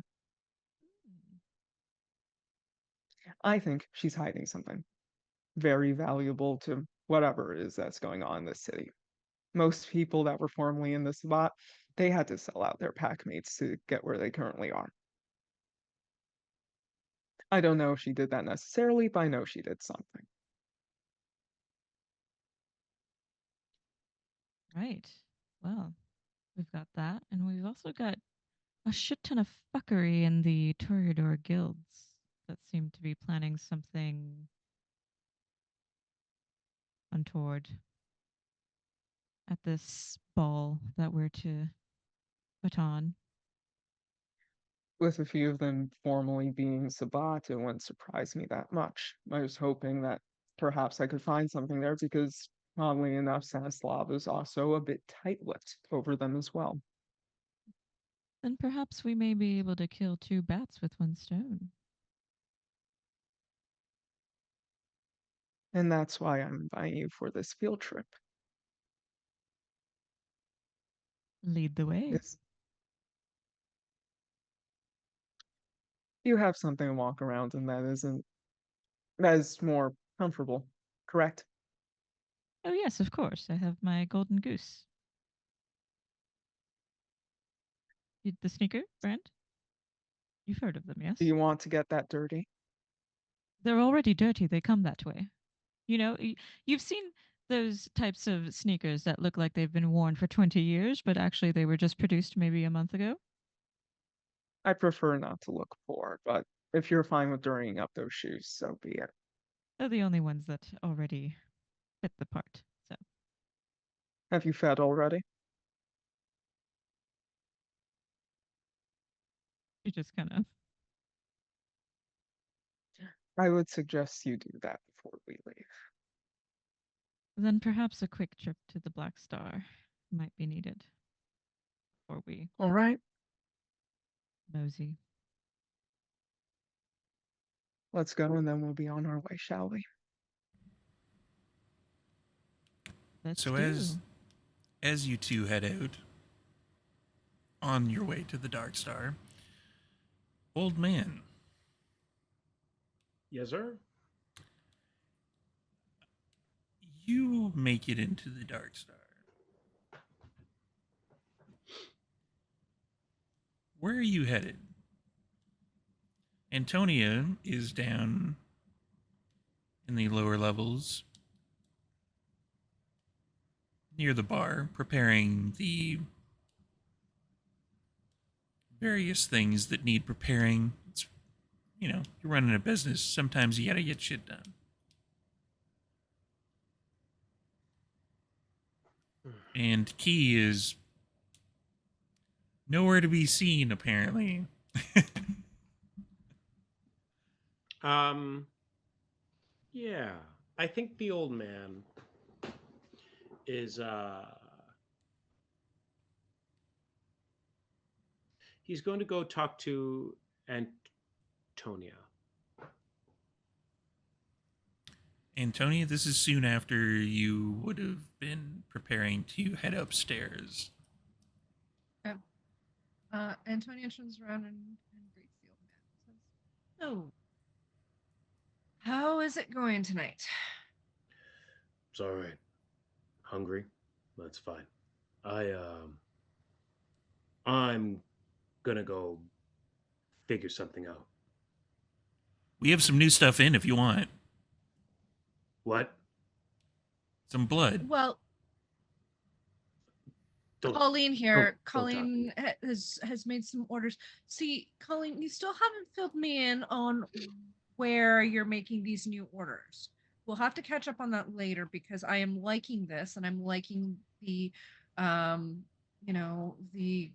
E: I think she's hiding something very valuable to whatever it is that's going on in this city. Most people that were formerly in this spot, they had to sell out their pack mates to get where they currently are. I don't know if she did that necessarily, but I know she did something.
D: Right. Well, we've got that, and we've also got a shit ton of fuckery in the Toreador guilds that seem to be planning something untoward at this ball that we're to put on.
E: With a few of them formally being Sabat, it wouldn't surprise me that much. I was hoping that perhaps I could find something there because, oddly enough, Stanislav is also a bit tight-lipped over them as well.
D: Then perhaps we may be able to kill two bats with one stone.
E: And that's why I'm inviting you for this field trip.
D: Lead the way.
E: Yes. You have something to walk around in that is more comfortable, correct?
D: Oh, yes, of course. I have my golden goose. The sneaker brand? You've heard of them, yes?
E: Do you want to get that dirty?
D: They're already dirty. They come that way. You know, you've seen those types of sneakers that look like they've been worn for 20 years, but actually they were just produced maybe a month ago.
E: I prefer not to look poor, but if you're fine with dirtying up those shoes, so be it.
D: They're the only ones that already fit the part. So
E: Have you fed already?
D: you just kind of.
E: I would suggest you do that before we leave.
D: Then perhaps a quick trip to the Black Star might be needed before we
E: All right,
D: mosey.
E: let's go and then we'll be on our way, shall we?
D: Let's
A: So
D: do.
A: as you two head out on your way to the Dark Star, old man,
B: Yes, sir.
A: you make it into the Dark Star. Where are you headed? Antonia is down in the lower levels near the bar, preparing the various things that need preparing. It's, you're running a business. Sometimes you gotta get shit done. And Key is nowhere to be seen, apparently.
B: Yeah, I think the old man is he's going to go talk to Antonia.
A: Antonia, this is soon after you would have been preparing to head upstairs.
F: Antonia turns around and greets the old man. Says, "Oh, how is it going tonight?"
B: It's all right. Hungry? That's fine. I'm gonna go figure something out.
A: We have some new stuff in if you want.
B: What?
A: Some blood.
F: Well,
B: Don't-
F: Colleen here.
B: don't talk.
F: Colleen has made some orders. See, Colleen, you still haven't filled me in on where you're making these new orders. We'll have to catch up on that later because I am liking this and I'm liking the the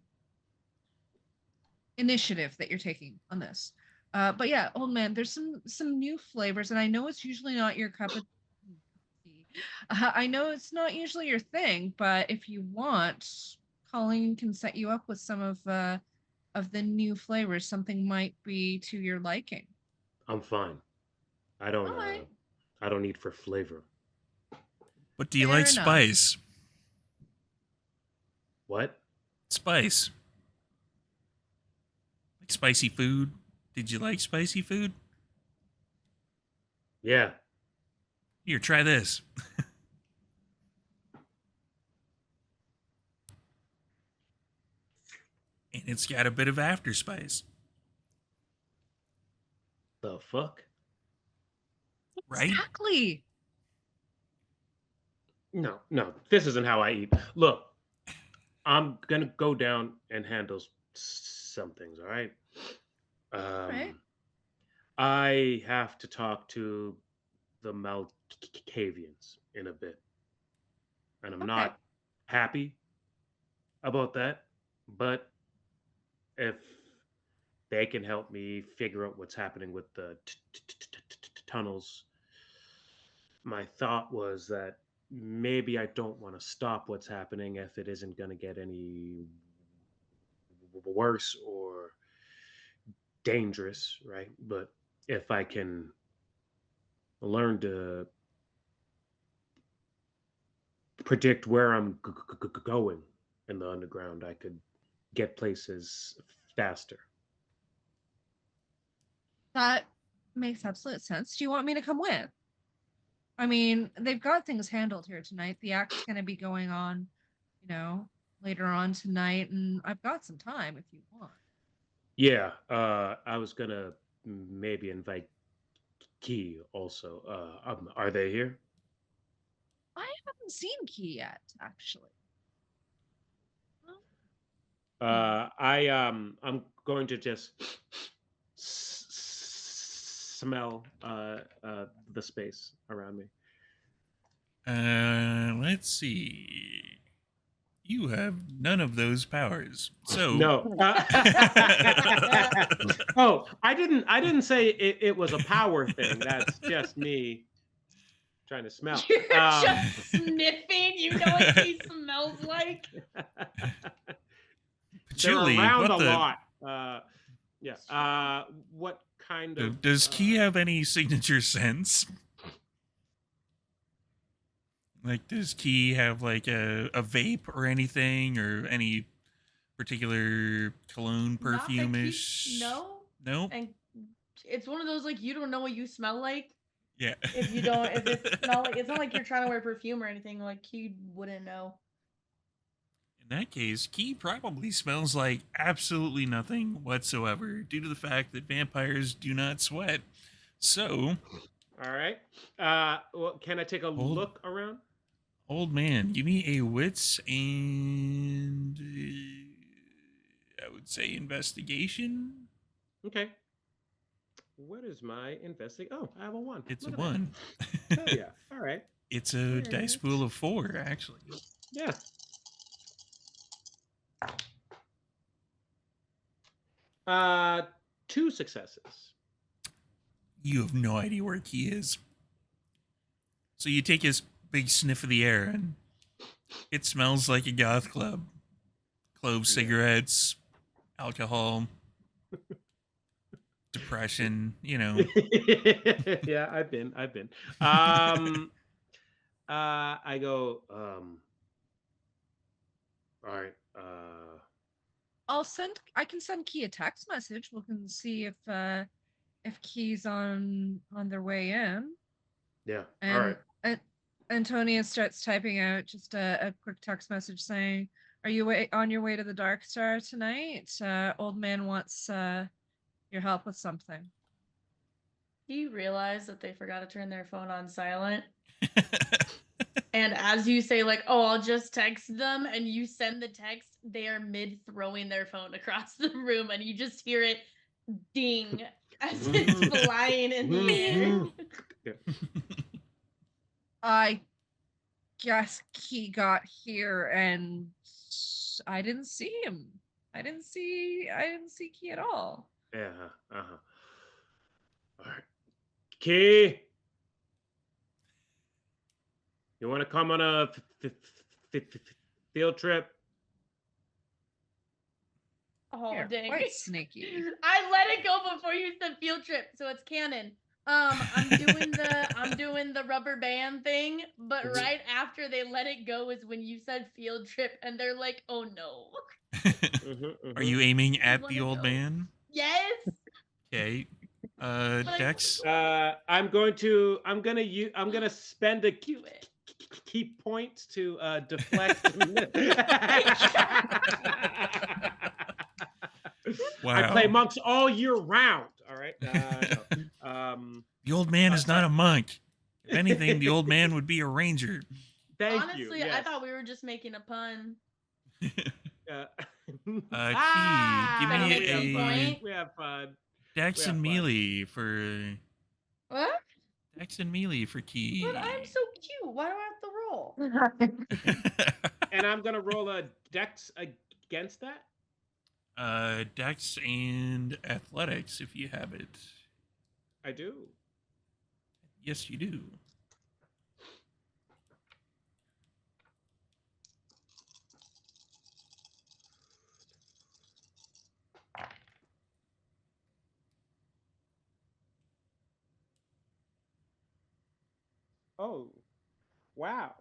F: initiative that you're taking on this. But yeah, old man, there's some new flavors, and I know it's usually not your cup of tea. I know it's not usually your thing, but if you want, Colleen can set you up with some of the new flavors. Something might be to your liking.
B: I'm fine. I don't.
F: All right.
B: I don't need for flavor.
A: But do you
F: Fair
A: like
F: enough.
A: spice?
B: What?
A: Spice. Like spicy food? Did you like spicy food?
B: Yeah.
A: Here, try this. And it's got a bit of afterspice,
B: The fuck?
A: right?
F: Exactly.
B: No. This isn't how I eat. Look, I'm gonna go down and handle some things. All right.
F: right.
B: I have to talk to the Malkavians in a bit, and I'm
F: Okay.
B: not happy about that. But if they can help me figure out what's happening with the tunnels, my thought was that maybe I don't want to stop what's happening if it isn't going to get any worse or dangerous, right? But if I can learn to predict where I'm going in the underground, I could get places faster.
F: That makes absolute sense. Do you want me to come with? I mean, they've got things handled here tonight. The act's going to be going on, later on tonight, and I've got some time if you want.
B: Yeah, I was gonna maybe invite Key also. Are they here?
F: I haven't seen Key yet, actually. Well,
B: I'm going to just smell the space around me.
A: Let's see. You have none of those powers. So
B: No. Oh, I didn't say it was a power thing. That's just me trying to smell.
C: You're just sniffing. You know what he smells like.
B: They're
A: Chili,
B: around
A: what
B: a
A: the?
B: lot. Yeah. What kind of?
A: Does Key have any signature scents? Like, does Key have like a vape or anything, or any particular cologne,
C: Not that
A: perfume-ish?
C: No.
A: Nope.
C: And it's one of those like you don't know what you smell like.
A: Yeah.
C: If you don't, if it's smell like, it's not like you're trying to wear perfume or anything. Like he wouldn't know.
A: In that case, Key probably smells like absolutely nothing whatsoever, due to the fact that vampires do not sweat. So,
B: All right. Well, can I take a look around?
A: old man, give me a wits and I would say investigation.
B: Okay. What is my investigation? Oh, I have a 1.
A: It's
B: Look
A: a
B: at that.
A: 1.
B: Hell yeah. All right.
A: It's a dice
B: Alright.
A: pool of 4, actually.
B: Yeah. Uh, 2 successes.
A: You have no idea where Key is. So you take his big sniff of the air, and it smells like a goth club. Clove cigarettes, alcohol, depression, you know.
B: Yeah, I've been. I go, all right.
F: I can send Key a text message. We can see if Key's on their way in.
B: Yeah.
F: And,
B: All right.
F: Antonia starts typing out just a quick text message saying, "Are you on your way to the Dark Star tonight? Old man wants your help with something."
C: Do you realize that they forgot to turn their phone on silent? And as you say, like, oh, I'll just text them, and you send the text, they are mid throwing their phone across the room, and you just hear it ding as it's flying in the air.
F: I guess Key got here and I didn't see him. I didn't see Key at all.
B: Yeah. All right. Key, you want to come on a field trip?
C: Oh,
F: You're
C: dang.
F: quite sneaky.
C: I let it go before you said field trip, so it's canon. I'm doing the rubber band thing, but right after they let it go is when you said field trip, and they're like, "Oh no."
A: Are you aiming at
C: wanna
A: the old
C: go.
A: man?
C: Yes.
A: Okay.
C: But
A: Dex?
B: I'm gonna spend a key point to deflect.
A: Wow.
B: I play monks all year round. All right.
A: The old man is not a monk. If anything, the old man would be a ranger.
B: Thank
C: honestly,
B: you.
C: I
B: Yes.
C: thought we were just making a pun.
A: Key, give
C: Like,
A: me
C: at some point.
B: We have fun.
A: Dex
B: We have
A: and
B: fun.
A: melee for
C: What?
A: Dex and melee for Key.
C: But I'm so cute. Why do I have to roll?
B: And I'm gonna roll a dex against that.
A: Dex and athletics if you have it.
B: I do.
A: Yes, you do.
B: Oh, wow.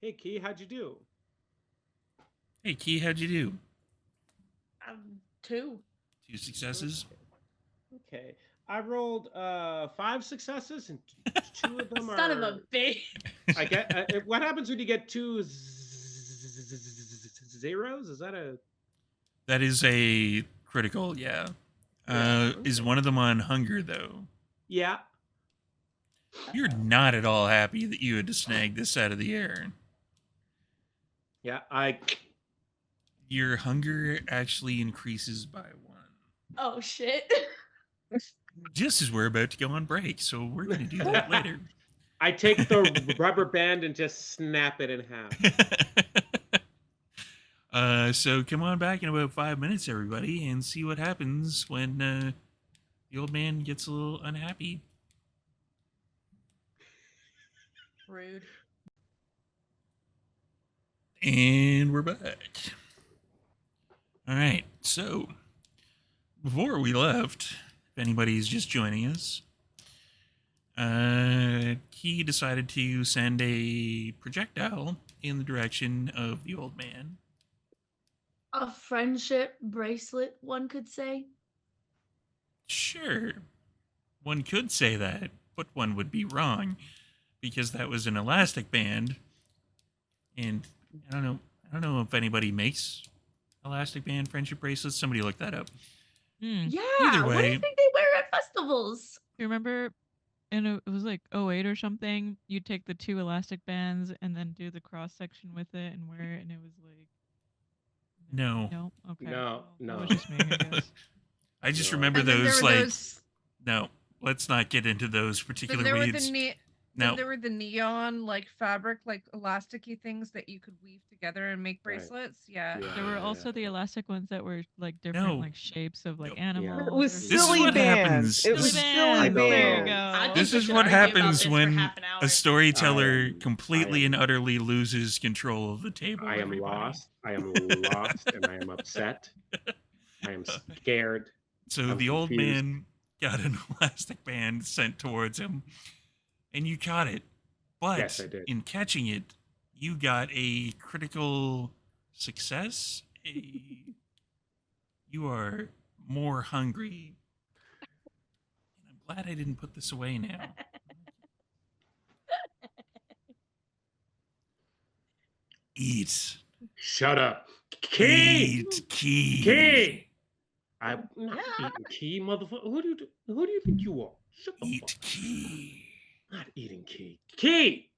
B: Hey, Key, how'd you do?
A: Hey, Key, how'd you do?
C: 2.
A: 2 successes.
B: Okay. I rolled 5 successes, and 2 of them are.
C: Son of a bitch.
B: I get. What happens when you get 2 zeros? Is that a?
A: That is a critical, yeah.
B: Yeah.
A: Is one of them on hunger, though?
B: Yeah.
A: You're not at all happy that you had to snag this out of the air.
B: Yeah.
A: Your hunger actually increases by 1.
C: Oh shit.
A: Just as we're about to go on break, so we're going to do that later.
B: I take the rubber band and just snap it in half.
A: So come on back in about 5 minutes, everybody, and see what happens when the old man gets a little unhappy.
C: Rude.
A: And we're back. All right, so before we left, if anybody's just joining us, he decided to send a projectile in the direction of the old man.
C: A friendship bracelet, one could say.
A: Sure, one could say that, but one would be wrong because that was an elastic band, and I don't know if anybody makes elastic band friendship bracelets. Somebody look that up.
C: Yeah.
A: Either
C: What do
A: way-
C: you think they wear at festivals?
D: You remember? And it was like 08 or something. You take the 2 elastic bands and then do the cross section with it and wear it, and it was like.
A: No.
D: No. Okay.
B: No,
D: That
B: no.
D: was just me, I guess.
A: I just
B: No.
A: remember
F: And then there
A: those
F: were
A: like
F: those.
A: no. Let's not get into those
F: Then
A: particular
F: there were
A: weeds.
F: then
A: No.
F: there were the neon like fabric like elasticy things that you could weave together and make
B: Right.
F: bracelets. Yeah.
D: There were also the elastic ones that were like different
A: No.
D: like shapes of like
A: Nope.
D: animals.
E: It was
D: or
A: This is
E: silly
A: what
E: bands.
A: happens.
E: It
A: This
E: was
A: is-
E: silly
B: know.
D: There you
E: bands.
D: go.
C: I think
A: This
C: we
A: is
C: should
A: what
C: argue about
A: happens
C: this for
A: when
C: half an hour.
A: a storyteller
B: I am-
A: completely
B: I am-
A: and utterly loses control of the table.
B: I am
A: everybody.
B: lost. I am lost, and I am upset. I am scared.
A: So
B: I'm
A: the old
B: confused.
A: man got an elastic band sent towards him, and you caught it. But
B: Yes, I did.
A: in catching it, you got a critical success. You are more hungry. And I'm glad I didn't put this away now. Eat.
B: Shut up, Key.
A: Eat key.
B: Key. I'm not
C: Yeah.
B: eating Key, motherfucker. Who do you think you are? Shut the
A: Eat
B: fuck.
A: key.
B: Not eating Key. Key.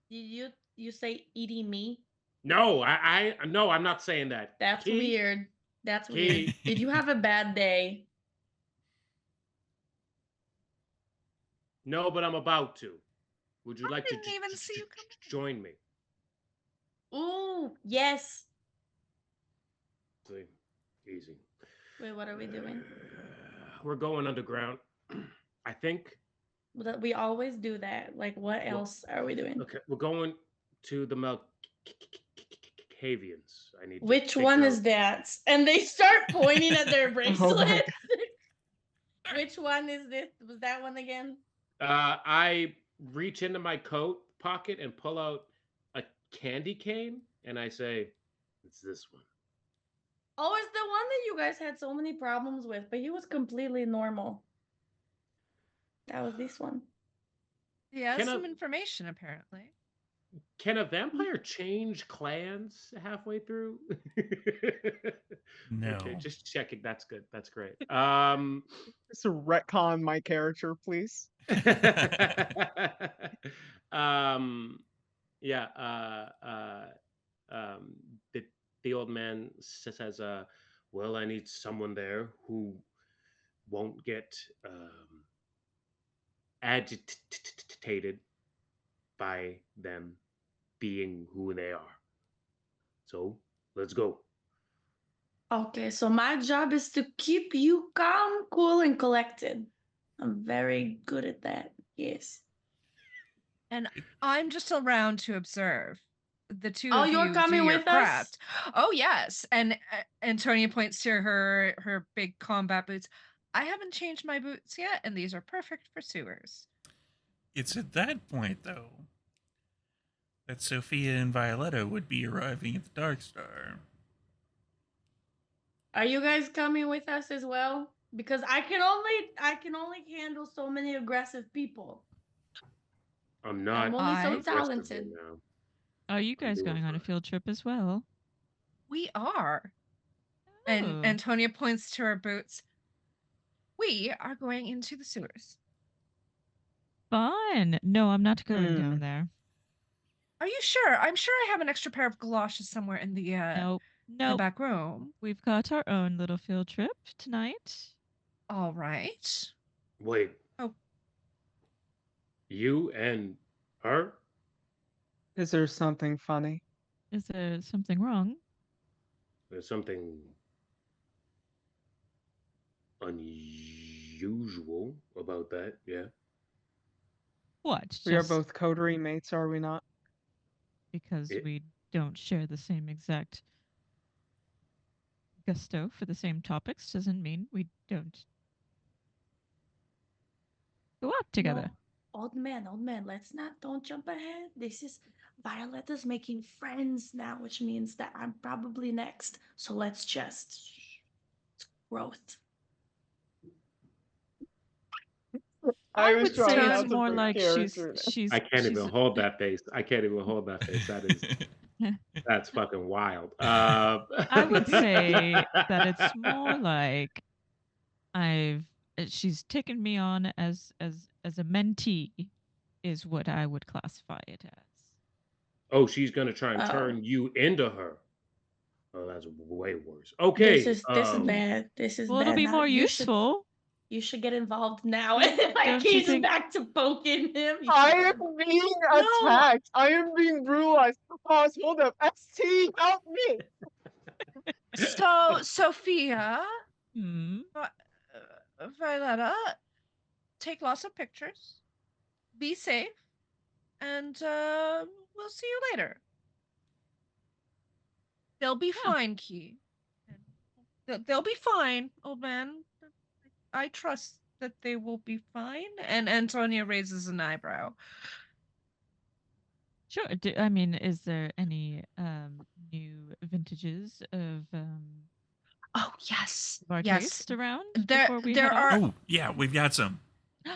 C: You say eating me?
B: No, no, I'm not saying that.
C: That's
B: Key?
C: weird. That's weird.
B: Key.
C: Did you have a bad day?
B: No, but I'm about to. Would you
F: I
B: like to
F: didn't even see you come in.
B: join me?
C: Ooh, yes.
B: See, easy.
C: Wait, what are we doing?
B: We're going underground. I think.
C: We always do that. Like, what
B: Well,
C: else are we doing?
B: Okay, we're going to the Malkavians. I need. to
C: Which
B: figure
C: one
B: out-
C: is that? And they start pointing at their
E: Oh my
C: bracelets. Which one is this? Was that one again?
B: I reach into my coat pocket and pull out a candy cane, and I say, "It's this one."
C: Oh, it's the one that you guys had so many problems with, but he was completely normal. That was this one.
F: He has
B: Can I-
F: some information apparently.
B: Can a vampire change clans halfway through?
A: No.
B: Okay, just checking. That's good. That's great.
E: Just retcon my character, please.
B: Yeah. The old man says, "Well, I need someone there who won't get agitated by them being who they are. So let's go."
C: Okay, so my job is to keep you calm, cool, and collected. I'm very good at that. Yes.
F: And I'm just around to observe. The two
C: Oh,
F: of
C: you're
F: you
C: coming
F: do your
C: with us?
F: craft. Oh yes, and Antonia points to her big combat boots. I haven't changed my boots yet, and these are perfect for sewers.
A: It's at that point, though, that Sophia and Violetta would be arriving at the Dark Star.
C: Are you guys coming with us as well? Because I can only handle so many aggressive people.
B: I'm not.
C: I'm only so
F: I-
C: talented.
B: Now.
D: Are you
B: I'm
D: guys
B: doing
D: going on a
B: fine.
D: field trip as well?
F: We are. And
D: Oh.
F: Antonia points to her boots. We are going into the sewers.
D: Fun. No, I'm not going down
E: Hmm.
D: there.
F: Are you sure? I'm sure I have an extra pair of galoshes somewhere in the
D: Nope.
F: the
D: Nope.
F: back room.
D: We've got our own little field trip tonight.
F: All right.
B: Wait,
F: Oh,
B: you and her?
E: Is there something funny?
D: Is there something wrong?
B: There's something unusual about that, yeah.
D: What?
E: We are
D: Just
E: both coterie mates, are we not?
D: because
B: It,
D: we don't share the same exact gusto for the same topics doesn't mean we don't go out together.
C: No, old man, don't jump ahead. This is Violetta's making friends now, which means that I'm probably next. So let's just it's growth.
E: I was
D: would
E: trying
D: say
E: not
D: it's
E: to
D: more
E: put
D: like she's
E: character in it.
D: she's
B: I can't
D: she's
B: even hold that face. I can't even hold that face. That's fucking wild.
D: I would say that it's more like she's taken me on as a mentee is what I would classify it as.
B: Oh, she's gonna try and
C: Oh.
B: turn you into her. Oh, that's way worse.
C: This
B: Okay.
C: is bad. This is
D: Well,
C: bad.
D: it'll be
C: Now,
D: more
C: you should
D: useful.
C: you should get involved now.
D: Don't-
C: Like
D: don't you
C: he's
D: think-
C: back to poking him. You
E: I
C: should
E: am
C: get-
E: being
C: No.
E: attacked. I am being brutalized. Pause, hold up. ST, help me.
F: so Sophia,
D: Hmm.
F: Violetta, take lots of pictures. Be safe, and we'll see you later. They'll be fine, Key. They'll be fine, old man. I trust that they will be fine. And Antonia raises an eyebrow.
D: Sure. I mean, is there any new vintages of
F: Oh yes,
D: our
F: yes.
D: taste around
F: There,
D: before we
F: there
D: head
F: are.
D: off?
A: Oh, yeah, we've got some.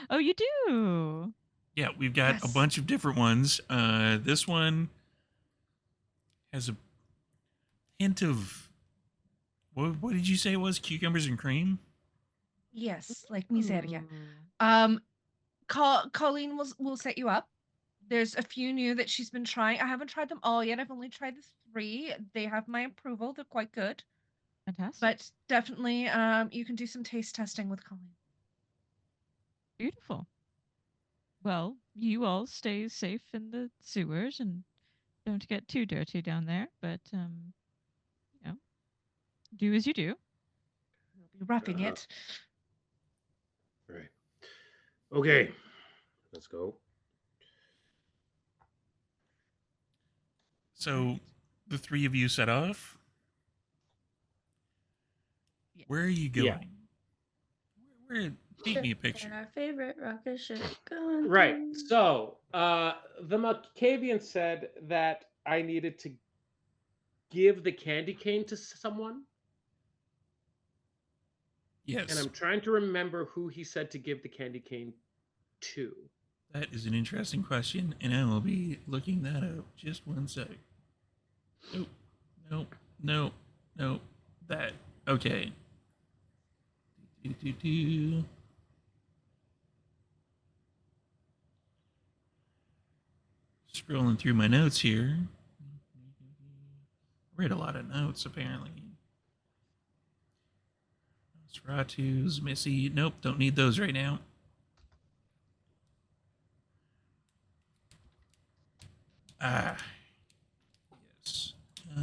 D: Oh, you do.
A: Yeah, we've got a
F: Yes.
A: bunch of different ones. This one has a hint of what did you say it was? Cucumbers and cream?
F: Yes, like miseria.
D: Ooh.
F: Colleen will set you up. There's a few new that she's been trying. I haven't tried them all yet. I've only tried the 3. They have my approval. They're quite good.
D: Fantastic.
F: But definitely, you can do some taste testing with Colleen.
D: Beautiful. Well, you all stay safe in the sewers and don't get too dirty down there. But you know, do as you do.
F: We'll be roughing
B: Uh-huh.
F: it.
B: Right. Okay. Let's go.
A: So the 3 of you set off.
F: Yes.
A: Where are you going?
B: Yeah.
A: Where paint me a picture.
C: And our favorite rocket ship going.
B: Right.
C: through.
B: So the Malkavian said that I needed to give the candy cane to someone.
A: Yes.
B: And I'm trying to remember who he said to give the candy cane to.
A: That is an interesting question, and I will be looking that up. Just one sec. Nope. That. Okay. Scrolling through my notes here. I read a lot of notes, apparently. Nosferatu's, Missy. Nope, don't need those right now. Ah. Yes. I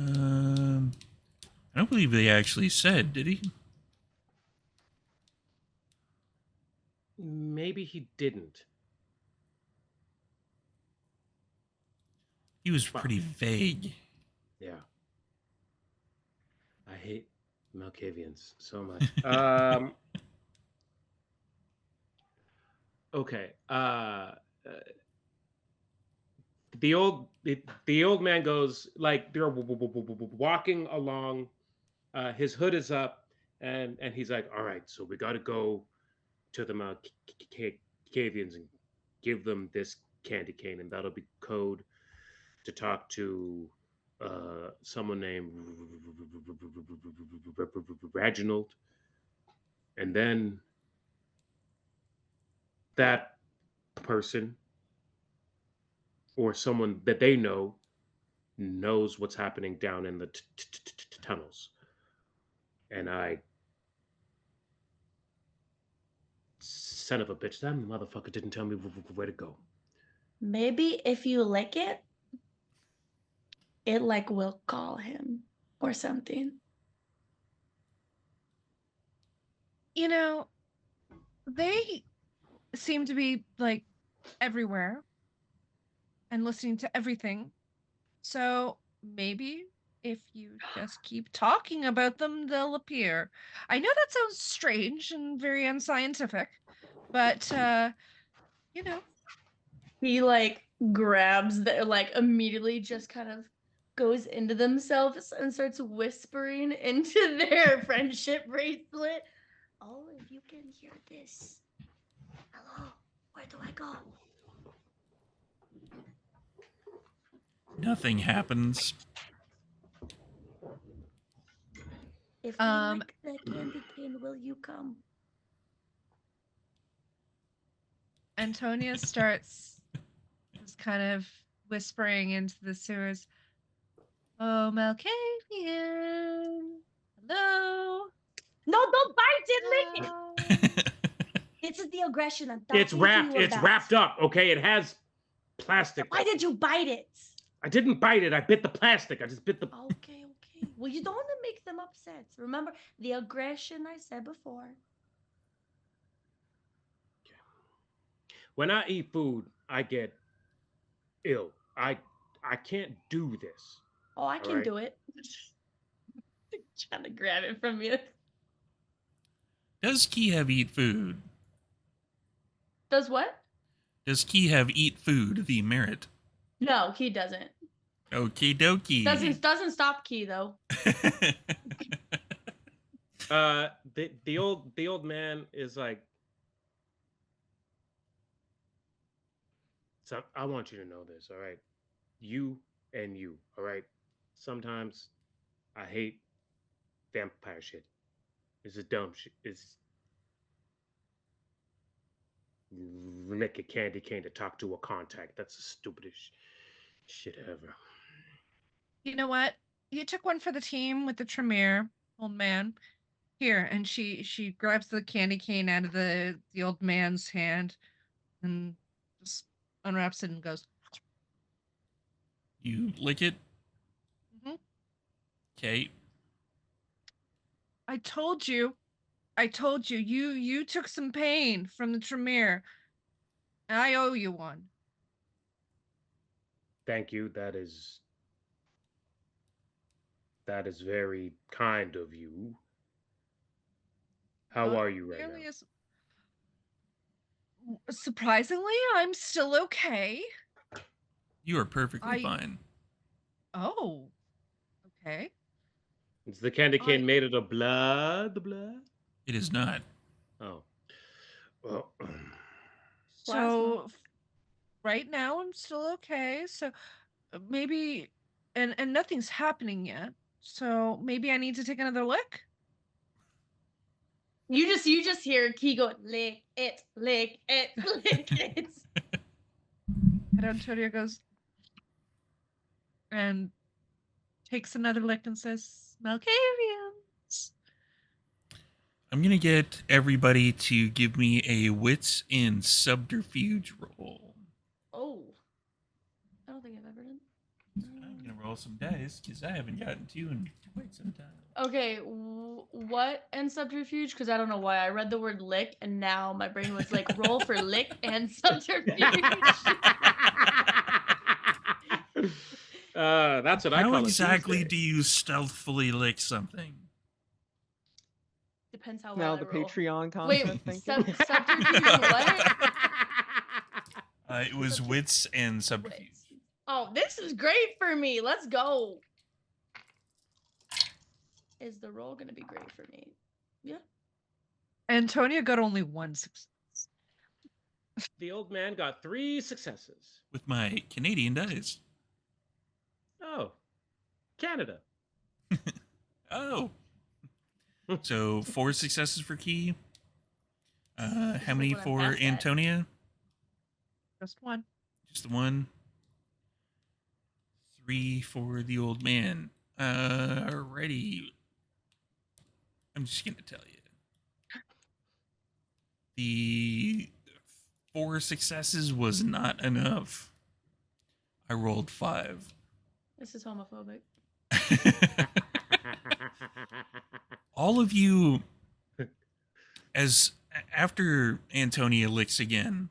A: don't believe they actually said, did he?
B: Maybe he didn't.
A: He was pretty vague.
B: Yeah. I hate Malkavians so much. Okay. The old man goes like they're walking along. His hood is up, and he's like, "All right, so we got to go to the Malkavians and give them this candy cane, and that'll be code to talk to someone named Reginald, and then that person or someone that they know knows what's happening down in the tunnels. And I, son of a bitch, that motherfucker didn't tell me where to go.
C: Maybe if you lick it, it like will call him or something.
F: You know, they seem to be like everywhere and listening to everything. So maybe if you just keep talking about them, they'll appear. I know that sounds strange and very unscientific, but you know,
C: He like grabs the like immediately just kind of goes into themselves and starts whispering into their friendship bracelet. Oh, if you can hear this. Hello, where do I go?
A: Nothing happens.
C: If we like the candy cane, will you come?
F: Antonia starts just kind of whispering into the sewers. Oh, Malkavian. Hello.
C: No, don't bite it, lick it.
F: Hello.
C: This is the aggression I'm talking
B: It's
C: to
B: wrapped.
C: you
B: It's
C: about.
B: wrapped up. Okay, it has plastic.
C: Why did you bite it?
B: I didn't bite it. I bit the plastic. I just bit the.
C: Okay. Well, you don't want to make them upset. Remember the aggression I said before.
B: When I eat food, I get ill. I can't do this.
C: Oh, I can
B: Alright.
C: do it. Trying to grab it from you.
A: Does Kiev eat food?
C: Does what?
A: Does Kiev eat food, the merit?
C: No, he doesn't.
A: Okie dokie.
C: Doesn't stop Key though.
B: The old man is like. So I want you to know this, all right? You and you, all right? Sometimes I hate vampire shit. It's a dumb shit. It's lick a candy cane to talk to a contact. That's the stupidest shit ever.
F: You know what? You took one for the team with the Tremere, old man. Here, and she grabs the candy cane out of the old man's hand and just unwraps it and goes.
A: You lick it?
F: Mhm.
A: Okay.
F: I told you, you took some pain from the Tremere, and I owe you one.
B: Thank you. That is very kind of you. How
F: Not
B: are you right
F: nearly
B: now?
F: Surprisingly, I'm still okay.
A: You are perfectly
F: I-
A: fine.
F: Oh, okay.
B: Is the candy cane made out of blood? The blood?
A: It is not.
B: Oh. Well,
F: So right now I'm still okay. So maybe and nothing's happening yet. So maybe I need to take another lick.
C: You just hear Key go lick it, lick it, lick it.
F: And Antonio goes and takes another lick and says, Malkavians.
A: I'm going to get everybody to give me a wits and subterfuge roll.
C: Oh. I don't think I've ever done.
A: I'm going to roll some dice because I haven't gotten to in quite some time.
C: Okay, what and subterfuge? Because I don't know why I read the word lick and now my brain was like roll for lick and subterfuge.
B: That's what I
A: How
B: call it.
A: exactly
B: Tuesday.
A: do you stealthily lick something?
C: Depends how
E: Now
C: well
E: the
C: I roll.
E: Patreon
C: Wait,
E: content thinking.
C: subterfuge what?
A: It was wits and subterfuge.
C: Oh, this is great for me. Let's go. Is the roll gonna be great for me? Yeah.
F: Antonio got only one success.
B: The old man got 3 successes.
A: With my Canadian dice.
B: Oh, Canada.
A: Oh. So 4 successes for Key.
C: Just
A: How
C: like
A: many
C: when I'm
A: for
C: past that.
A: Antonia?
F: Just one.
A: Just the one. 3 for the old man. Alrighty. I'm just gonna tell you. The 4 successes was not enough. I rolled 5.
C: This is homophobic.
A: All of you, as after Antonia licks again,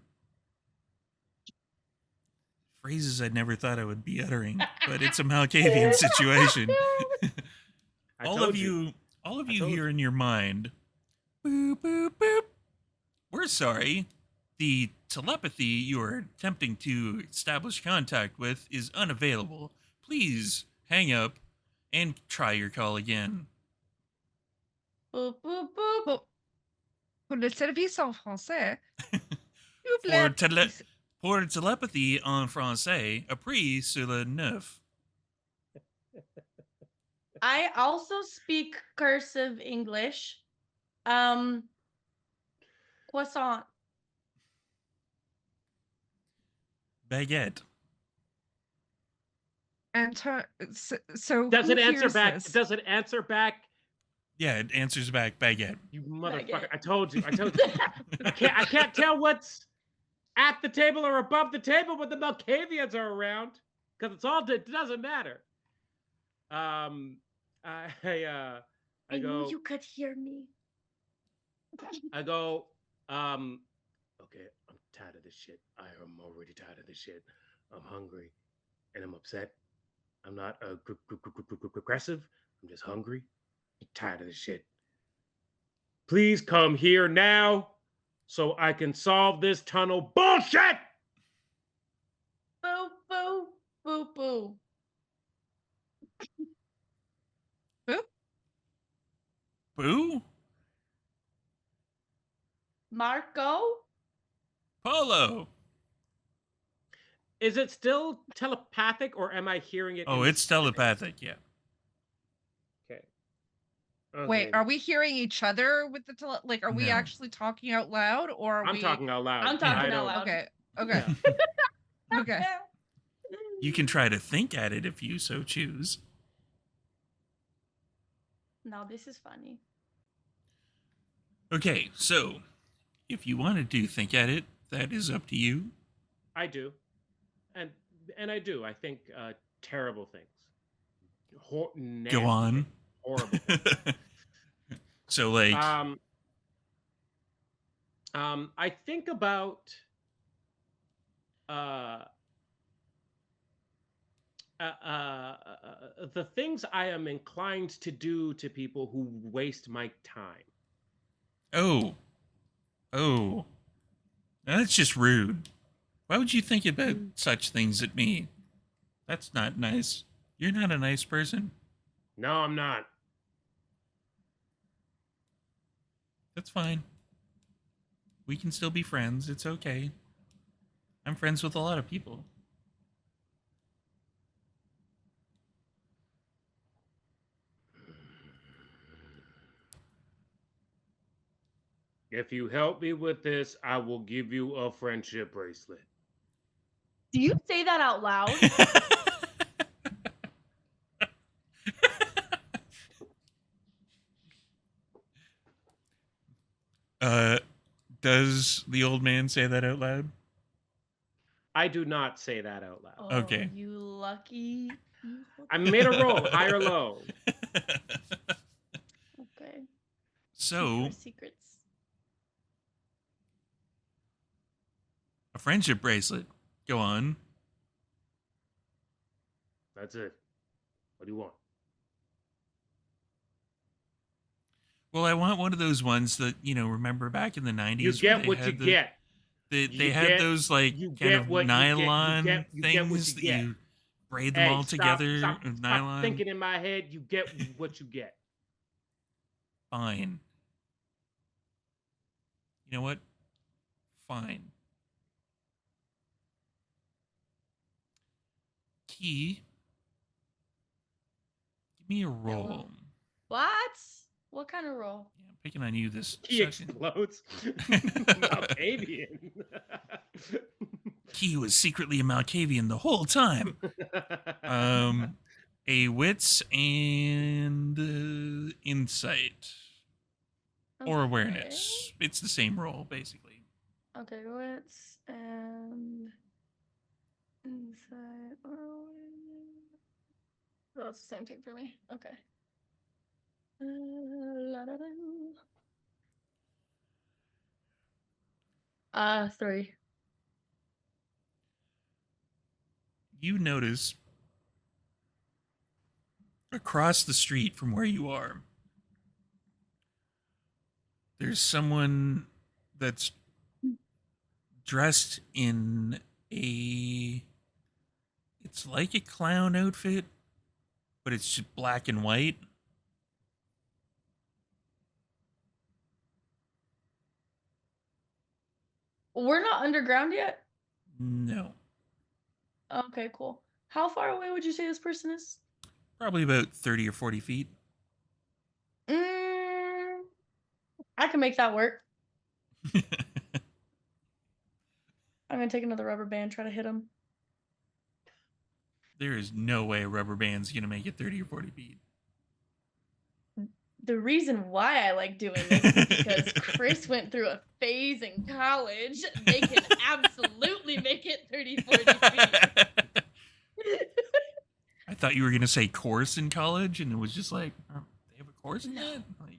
A: phrases I never thought I would be uttering, but it's a Malkavian situation.
B: I
A: all
B: told
A: of you
B: I
A: hear
B: told you.
A: in your mind, boop, boop, boop. We're sorry. The telepathy you are attempting to establish contact with is unavailable. Please hang up and try your call again.
C: Boop, boop, boop.
F: Pour, pour le service en français. s'il vous
A: For,
F: plaît,
A: pour telepathy en français, appris sur le 9.
C: I also speak cursive English. Croissant.
A: Baguette.
F: so
B: Doesn't
F: who
B: answer
F: hears
B: back.
F: this?
B: It doesn't answer back.
A: Yeah, it answers back baguette.
B: You motherfucker!
C: Baguette.
B: I told you. I can't tell what's at the table or above the table when the Malkavians are around because it doesn't matter. I
C: I
B: go.
C: knew you could hear me.
B: I go. Okay, I'm tired of this shit. I am already tired of this shit. I'm hungry, and I'm upset. I'm not aggressive. I'm just hungry. I'm tired of this shit. Please come here now so I can solve this tunnel bullshit!
C: Boo, boo, boo, boo.
F: Who?
A: Boo?
C: Marco?
A: Polo.
B: Is it still telepathic or am I hearing it?
A: Oh,
B: in
A: it's
B: spirit?
A: telepathic, yeah.
B: Okay.
F: Wait,
B: Okay.
F: are we hearing each other with the like? Are we
A: No.
F: actually talking out loud, or are
B: I'm
F: we?
B: talking out loud.
C: I'm talking
B: I
C: out
B: don't-
C: loud.
F: Okay. Okay. Okay.
A: You can try to think at it if you so choose.
C: Now this is funny.
A: Okay, so if you wanted to think at it, that is up to you.
B: I do. And I do. I think terrible things. Nasty
A: Go on.
B: things. Horrible things.
A: So, like,
B: I think about the things I am inclined to do to people who waste my time.
A: oh, that's just rude. Why would you think about such things at me? That's not nice. You're not a nice person.
B: No, I'm not.
A: That's fine. We can still be friends. It's okay. I'm friends with a lot of people.
B: If you help me with this, I will give you a friendship bracelet.
C: Do you say that out loud?
A: Does the old man say that out loud?
B: I do not say that out loud.
C: Oh,
A: Okay.
C: You lucky.
B: I made a roll, high or low.
C: Okay.
A: So,
C: Keep your secrets.
A: a friendship bracelet. Go on.
B: That's it. What do you want?
A: Well, I want one of those ones that, remember back in the 90s?
B: You
A: where
B: get
A: they
B: what
A: had
B: you get.
A: They
B: You
A: had
B: get-
A: those, like,
B: you
A: kind
B: get
A: of
B: what you get. You
A: nylon
B: get what you
A: things that
B: get.
A: you braid them all together
B: Stop
A: with nylon.
B: thinking in my head. You get what you get.
A: Fine. You know what? Fine. Key. Give me a roll.
C: What? What kind of roll?
A: Yeah, I'm picking on you this
B: He
A: session.
B: explodes. Malkavian.
A: Key was secretly a Malkavian the whole time. A wits and insight or awareness. It's the same roll, basically.
C: Okay, wits and insight or awareness. Oh, it's the same thing for me. Okay. La-da-da. 3.
A: You notice across the street from where you are, there's someone that's dressed in a, it's like a clown outfit, but it's just black and white.
C: We're not underground yet?
A: No,
C: Okay, cool. How far away would you say this person is?
A: probably about 30 or 40 feet.
C: I can make that work. I'm gonna take another rubber band, try to hit him.
A: There is no way a rubber band's gonna make it 30 or 40 feet.
C: The reason why I like doing this is because Chris went through a phase in college. They can absolutely make it 30, 40 feet.
A: I thought you were gonna say course in college, and it was just like, oh, they have a course in
C: No.
A: that? Like,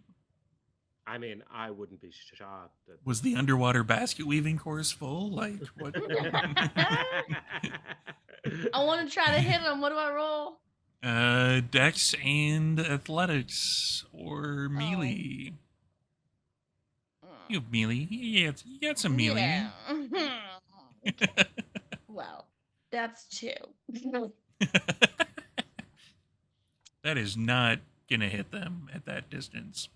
B: I mean, I wouldn't be shocked.
A: was the underwater basket weaving course full? Like, what?
C: I want to try to hit him. What do I roll?
A: Dex and athletics or melee. You have melee. You got some melee.
C: Yeah. Well, that's 2.
A: That is not gonna hit them at that distance.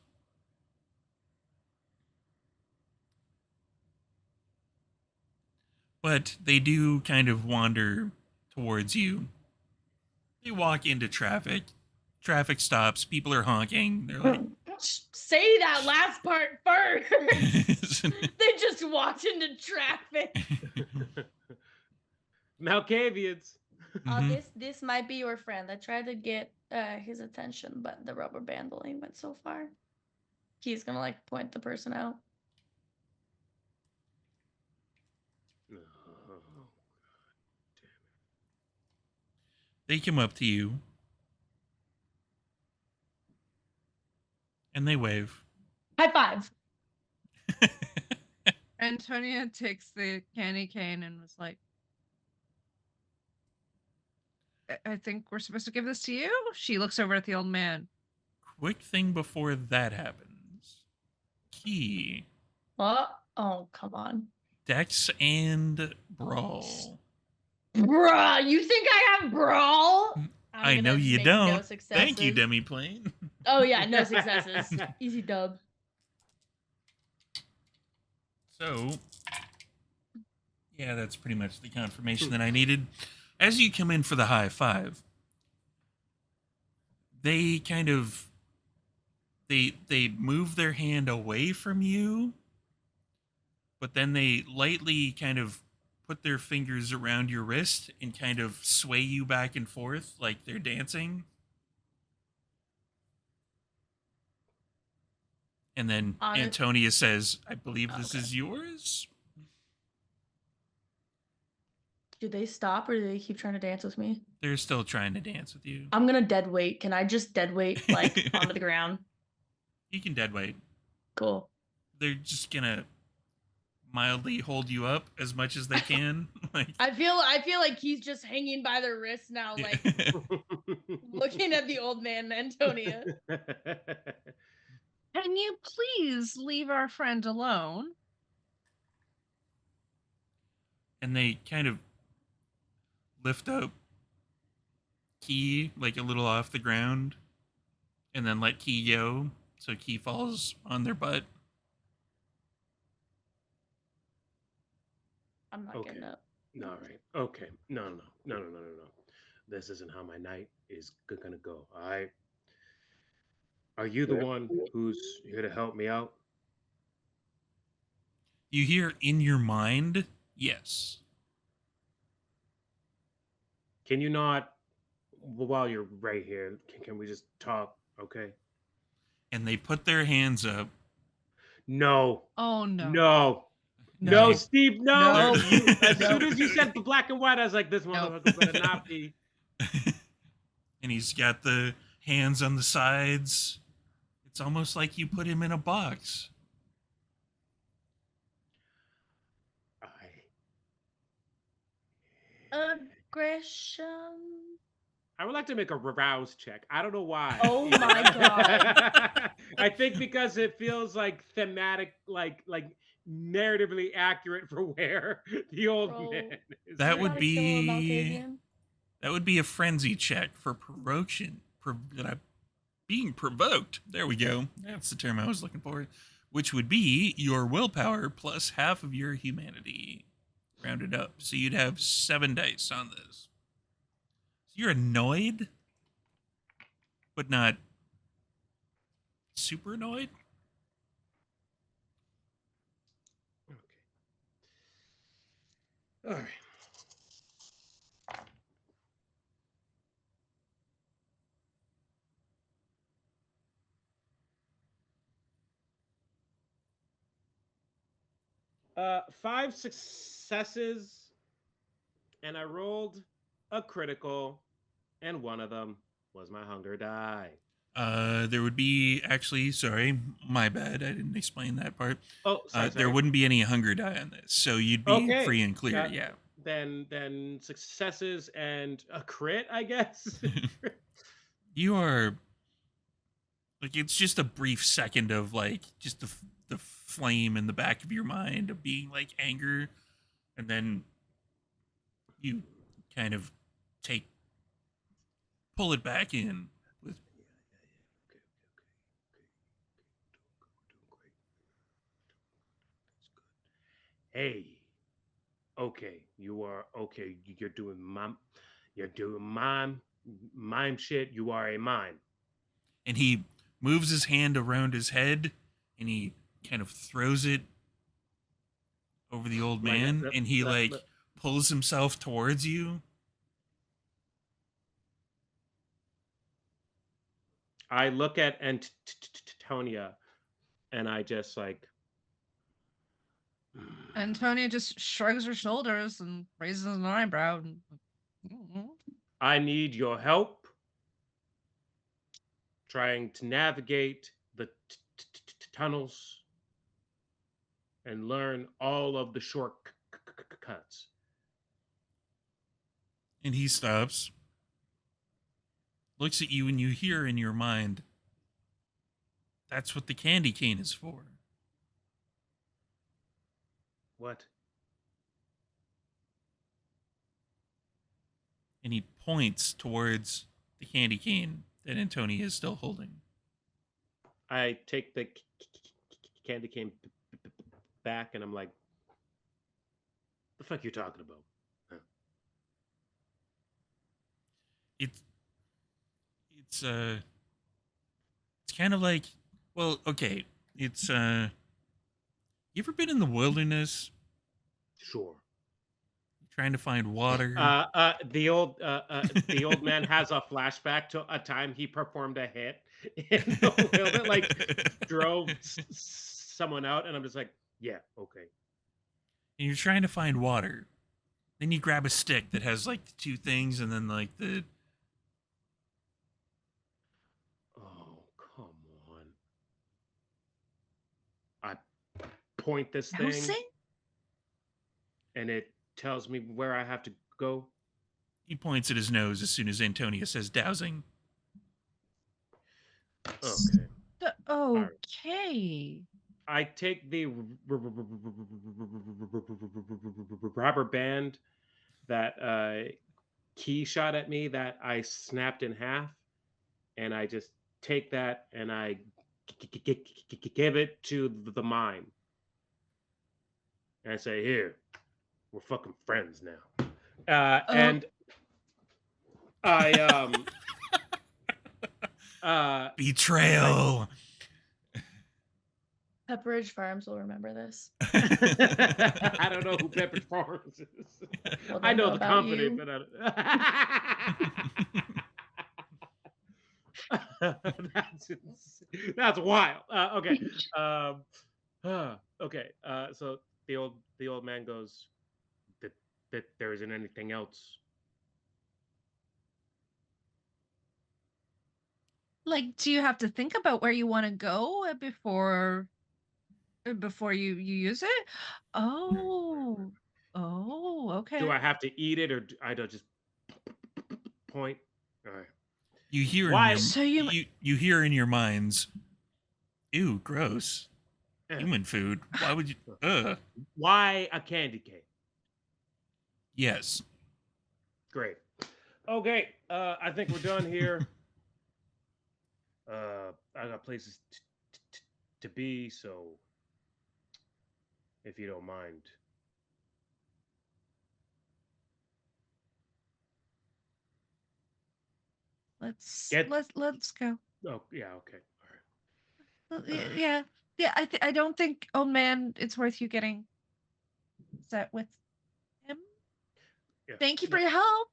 A: But they do kind of wander towards you. They walk into traffic. Traffic stops. People are honking. They're like,
C: Say that last part first. They just walked into traffic.
B: Malkavians.
A: Mhm.
C: This might be your friend. I tried to get his attention, but the rubber band only went so far. He's gonna like point the person out.
B: Oh,
A: They come up to you and they wave.
C: High five.
F: Antonia takes the candy cane and was like, I think we're supposed to give this to you. She looks over at the old man.
A: Quick thing before that happens. Key,
C: What? Oh, come on.
A: Dex, and Brawl.
C: Bruh, you think I have brawl?
A: I know
C: gonna
A: you
C: make
A: don't.
C: No
A: Thank you,
C: successes.
A: Demiplane.
C: Oh yeah, no successes. Easy dub.
A: So, yeah, that's pretty much the confirmation that I needed. As you come in for the high five, they kind of they move their hand away from you, but then they lightly kind of put their fingers around your wrist and kind of sway you back and forth like they're dancing. And then Antonia says, I believe this is yours.
C: Do they stop or do they keep trying to dance with me?
A: They're still trying to dance with you.
C: I'm gonna dead weight. Can I just dead weight like onto the ground?
A: You can dead weight.
C: Cool.
A: They're just gonna mildly hold you up as much as they can. Like,
C: I feel like he's just hanging by their wrist now, like looking at the old man, Antonia.
F: Can you please leave our friend alone?
A: And they kind of lift up Key like a little off the ground and then let Key go so Key falls on their butt.
C: I'm not getting up.
B: All right. Okay. No. This isn't how my night is gonna go. All Are you the one who's here to help me out?
A: You hear in your mind, yes.
B: Can you not, while you're right here, can we just talk, okay?
A: And they put their hands up.
B: No.
F: Oh no.
B: No.
A: and
B: No,
A: they-
B: Steve, no.
F: No.
B: As
F: No.
B: soon as you said the black and white, I was like, this
F: No.
B: motherfucker better not be.
A: And he's got the hands on the sides. It's almost like you put him in a box.
C: Aggression.
B: I would like to make a rouse check. I don't know why.
C: Oh my God.
B: I think because it feels like thematic, like narratively accurate for where the old
C: Roll.
B: man is.
A: That
C: You
A: would
C: gotta kill a
A: be
C: Malkavian?
A: that would be a frenzy check for provocation. Being provoked. There we go. That's the term I was looking for. Which would be your willpower plus half of your humanity, rounded up. So you'd have 7 dice on this. So you're annoyed, but not super annoyed.
B: All right. Five successes, and I rolled a critical, and one of them was my hunger die.
A: There would be actually, sorry, my bad. I didn't explain that part.
B: Oh, sorry.
A: There wouldn't be any hunger die on this, so you'd be
B: Okay.
A: free and clear. Yeah.
B: Then successes and a crit, I guess.
A: You are like, it's just a brief second of like just the flame in the back of your mind of being like anger, and then you kind of pull it back in with
B: Hey, okay, you are okay. You're doing mime shit. You are a mime.
A: and he moves his hand around his head and he kind of throws it over the old
B: Like,
A: man,
B: let-
A: and he
B: let-
A: like pulls himself towards you.
B: I look at Antonia, and I just like.
F: Antonia just shrugs her shoulders and raises an eyebrow.
B: I need your help trying to navigate the tunnels and learn all of the shortcuts.
A: And he stops, looks at you, and you hear in your mind, that's what the candy cane is for.
B: What?
A: And he points towards the candy cane that Antonia is still holding.
B: I take the candy cane back, and I'm like, "The fuck you talking about?"
A: It's kind of like, well, okay, it's you ever been in the wilderness
B: Sure.
A: trying to find water?
B: The old man has a flashback to a time he performed a hit in the wilderness, like drove someone out, and I'm just like, yeah, okay.
A: And you're trying to find water. Then you grab a stick that has like the two things, and then like the
B: Oh, come on. I point this thing,
F: Dowsing?
B: and it tells me where I have to go.
A: he points at his nose as soon as Antonia says dowsing.
B: Okay.
F: Okay.
B: I take the rubber band that Key shot at me that I snapped in half, and I just take that and I give it to the mime. And I say, "Here, we're fucking friends now." And I
A: Betrayal.
C: Pepperidge Farms will remember this.
B: I don't know who Pepperidge Farms is.
C: Well,
B: I
C: they
B: know
C: know
B: the
C: about
B: company,
C: you.
B: but that's wild. Okay. Okay. So the old man goes that there isn't anything else.
F: Like, do you have to think about where you want to go before you use it? Oh, okay.
B: Do I have to eat it, or I don't just point? All right.
A: You hear
B: Why?
A: in your
F: So you
A: you hear in your minds, ew, gross.
B: Eh,
A: Human food. Why would you
B: Why a candy cane?
A: Yes.
B: Great. Okay. I think we're done here. I got places to be, so if you don't mind. Get-
F: let's go.
B: Oh yeah. Okay. All right.
F: Yeah. I don't think, old man, it's worth you getting set with him.
B: Yeah.
F: Thank you for
B: No,
F: your help.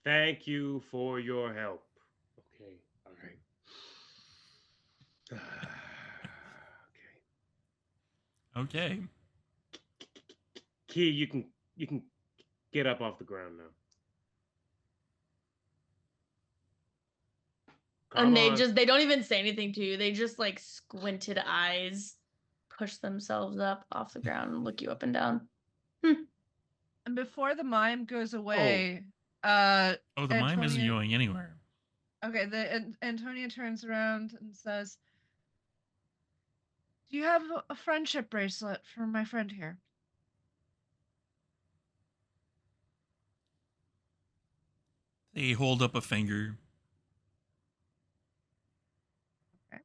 B: Thank you for your help. Okay. All right. Okay.
A: Okay.
B: Key, you can get up off the ground now. Come
C: And
B: on.
C: they don't even say anything to you. They just like squinted eyes, push themselves up off the ground and look you up and down.
F: And before the mime goes away,
A: Oh, the mime isn't
F: Antonia-
A: going anywhere.
F: Okay, Antonia turns around and says, "Do you have a friendship bracelet for my friend here?"
A: They hold up a finger.
F: Okay.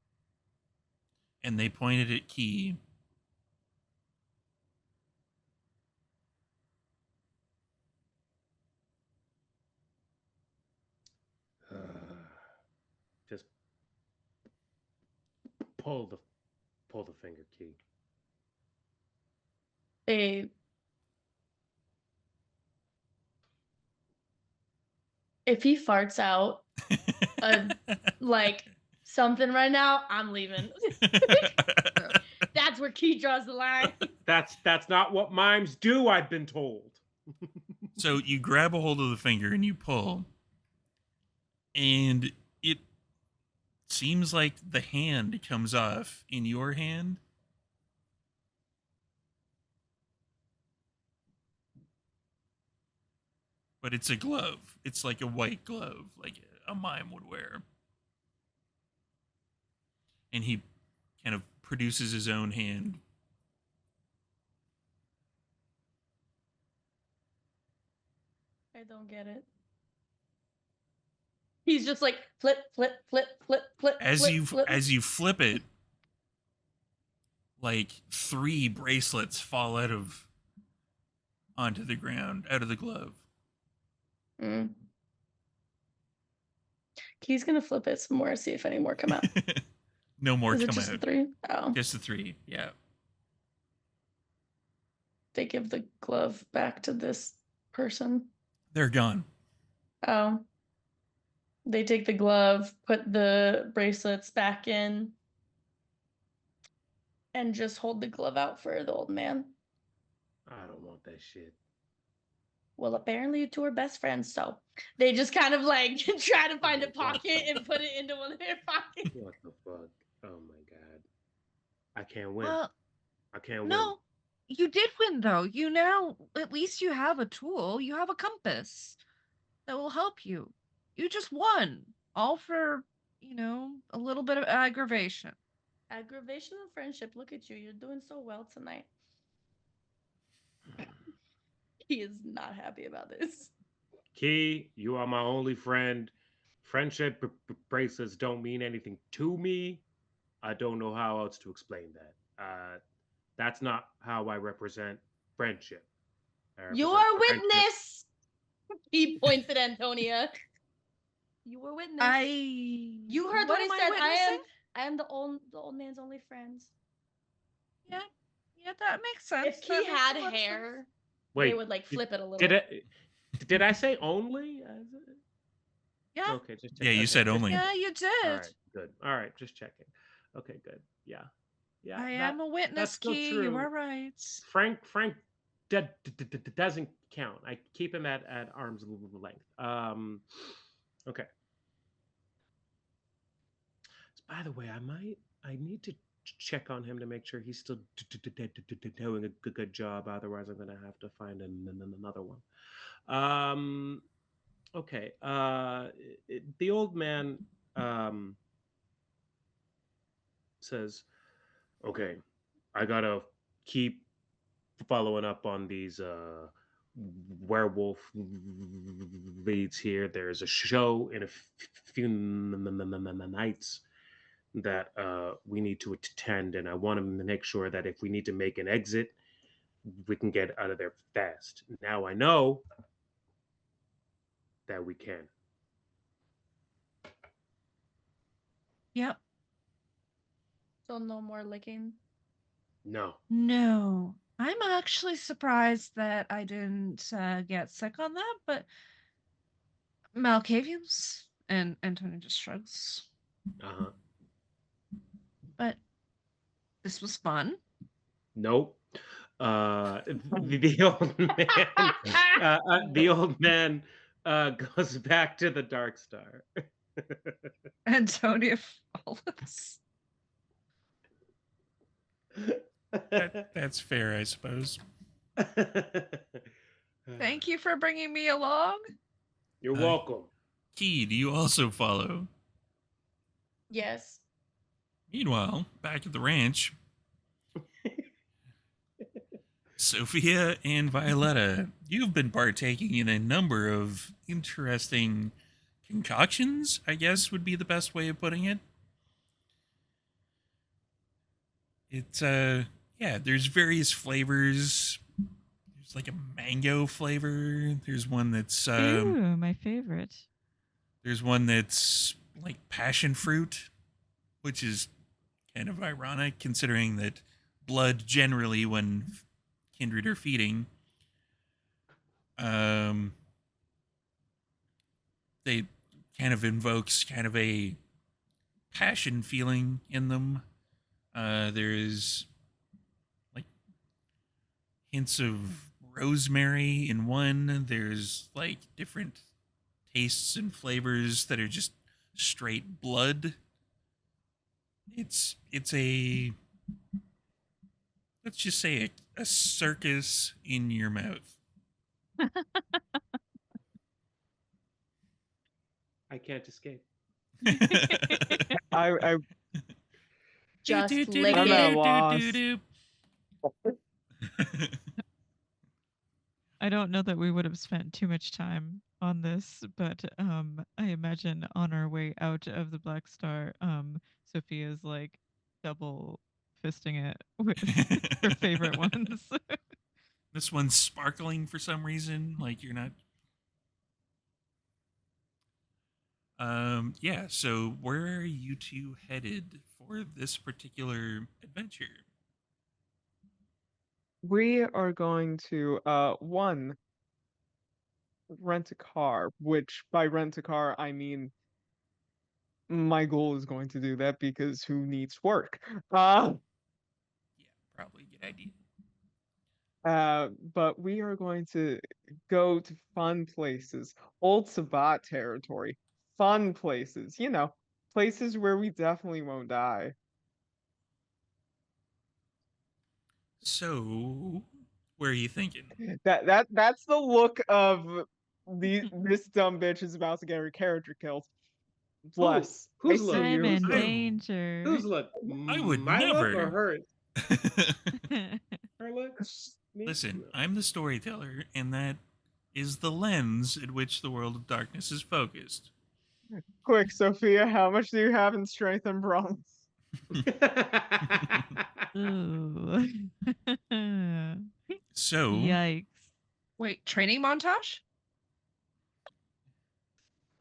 A: And they pointed at Key.
B: Just pull the finger, Key.
C: They if he farts out like something right now, I'm leaving. That's where Key draws the line.
B: That's not what mimes do, I've been told.
A: So you grab a hold of the finger and you pull. And it seems like the hand comes off in your hand. But it's a glove. It's like a white glove, like a mime would wear. And he kind of produces his own hand.
C: I don't get it. He's just like flip, flip, flip, flip, flip.
A: As
C: flip.
A: you flip it, like 3 bracelets fall onto the ground, out of the glove.
C: Key's gonna flip it some more, see if any more come out.
A: No more
C: Is it
A: come
C: just
A: out.
C: 3? Oh.
A: Just the 3, yeah.
C: They give the glove back to this person.
A: They're gone.
C: Oh. They take the glove, put the bracelets back in, and just hold the glove out for the old man.
B: I don't want that shit.
C: Well, apparently you two are best friends, so they just kind of like try to find a pocket and put it into one of their pockets.
B: What the fuck? Oh my god. I can't win.
F: Well,
B: I can't win.
F: no, you did win though. You now, at least you have a tool. You have a compass that will help you. You just won, all for, a little bit of aggravation.
C: Aggravation and friendship. Look at you. You're doing so well tonight. He is not happy about this.
B: Key, you are my only friend. Friendship bracelets don't mean anything to me. I don't know how else to explain that. That's not how I represent friendship. I
C: You
B: represent
C: are
B: friendship.
C: witness. He points at Antonia. You were witness. You heard what he
F: am I
C: said.
F: witnessing?
C: I am the old man's only friends.
F: Yeah, that makes sense.
C: If
F: That
C: he
F: makes a
C: had
F: lot of sense.
C: hair, they
B: Wait,
C: would like flip it a little.
B: Did I say only?
F: Yeah.
B: Okay, just
A: Yeah, you said only.
F: Yeah, you did.
B: All right, good. All right, just checking. Okay, good. Yeah.
F: I am a witness,
B: that's still
F: Key.
B: true.
F: You are right.
B: Frank doesn't count. I keep him at arm's length. Okay. By the way, I need to check on him to make sure he's still doing a good job. Otherwise, I'm gonna have to find another one. Okay. The old man says, "Okay, I gotta keep following up on these werewolf leads here. There's a show in a few nights that we need to attend, and I want to make sure that if we need to make an exit, we can get out of there fast. Now I know that we can."
F: Yep.
C: So no more licking.
B: No.
F: No. I'm actually surprised that I didn't get sick on that, but Malkavians and Antonio just shrugs.
B: Uh-huh.
F: But this was fun.
B: Nope. The old man, the old man goes back to the Dark Star.
F: Antonio follows.
A: That's fair, I suppose.
F: Thank you for bringing me along.
B: You're welcome.
A: Key, do you also follow?
C: Yes.
A: Meanwhile, back at the ranch, Sophia and Violetta, you've been partaking in a number of interesting concoctions, I guess would be the best way of putting it. It's yeah, there's various flavors. There's like a mango flavor. There's one that's
D: Ooh, my favorite.
A: there's one that's like passion fruit, which is kind of ironic considering that blood generally when kindred are feeding they kind of invokes kind of a passion feeling in them. There's like hints of rosemary in one. There's like different tastes and flavors that are just straight blood. It's a, let's just say a circus in your mouth.
B: I can't escape.
E: I
C: Just
A: Do, do, do,
C: lick
A: do,
E: I'm
C: it.
E: at a
A: do,
E: loss.
A: do, do.
D: I don't know that we would have spent too much time on this, but I imagine on our way out of the Black Star, Sophia's like double fisting it with her favorite ones.
A: This one's sparkling for some reason. Like you're not. Yeah. So where are you two headed for this particular adventure?
E: we are going to one rent a car, which by rent a car I mean my goal is going to do that because who needs work?
A: Yeah, probably a good idea.
E: But we are going to go to fun places, old Sabat territory, fun places, places where we definitely won't die.
A: So, where are you thinking?
E: That's the look of this dumb bitch is about to get her character killed. Bless.
B: Who's
E: I see
B: look?
D: I'm
E: you.
D: in
A: look?
D: danger.
B: Whose look?
A: I would
B: My look or
A: never.
B: hers? Her look? Me?
A: Listen,
B: No.
A: I'm the storyteller, and that is the lens at which the world of darkness is focused.
E: Quick, Sophia, how much do you have in strength and bronze?
D: Ooh.
A: So,
D: Yikes.
F: Wait, training montage?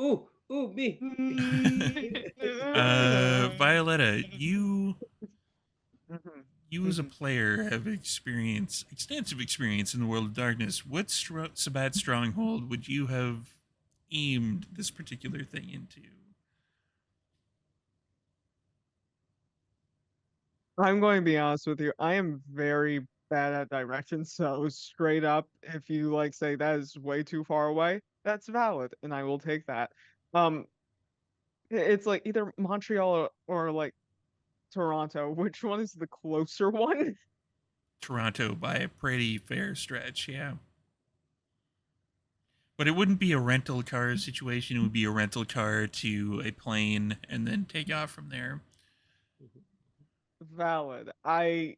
B: ooh, me.
A: Violetta, you
E: Mhm,
A: you as a
E: mhm.
A: player have extensive experience in the world of darkness. What Sabat stronghold would you have aimed this particular thing into?
E: I'm going to be honest with you. I am very bad at directions, so straight up, if you like say that is way too far away, that's valid, and I will take that. Um, it's like either Montreal or like Toronto. Which one is the closer one?
A: Toronto by a pretty fair stretch, yeah. But it wouldn't be a rental car situation. It would be a rental car to a plane and then take off from there.
E: Valid. I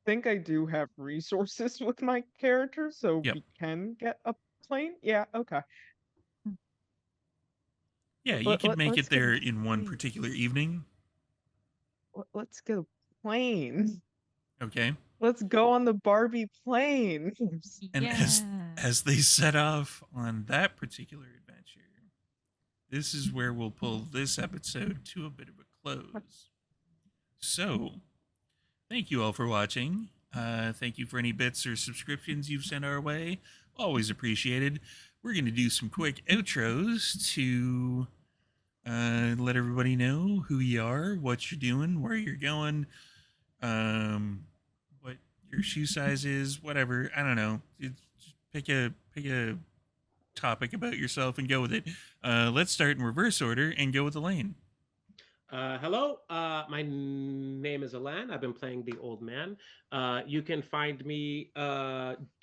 E: think I do have resources with my character, so
A: Yep.
E: we can get a plane. Yeah, okay.
A: Yeah, you could make
E: Let's
A: it
E: get a
A: there in one
E: plane.
A: particular evening.
E: Let's get a plane.
A: Okay.
E: Let's go on the Barbie plane.
A: And
D: Yeah.
A: as they set off on that particular adventure, this is where we'll pull this episode to a bit of a close. So, thank you all for watching. Thank you for any bits or subscriptions you've sent our way. Always appreciated. We're going to do some quick outros to let everybody know who you are, what you're doing, where you're going, what your shoe size is, whatever. I don't know. Just pick a topic about yourself and go with it. Let's start in reverse order and go with Elaine.
B: Hello, my name is Alan. I've been playing the old man. You can find me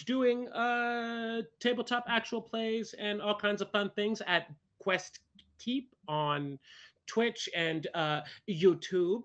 B: doing tabletop actual plays and all kinds of fun things at Quest Keep on Twitch and YouTube.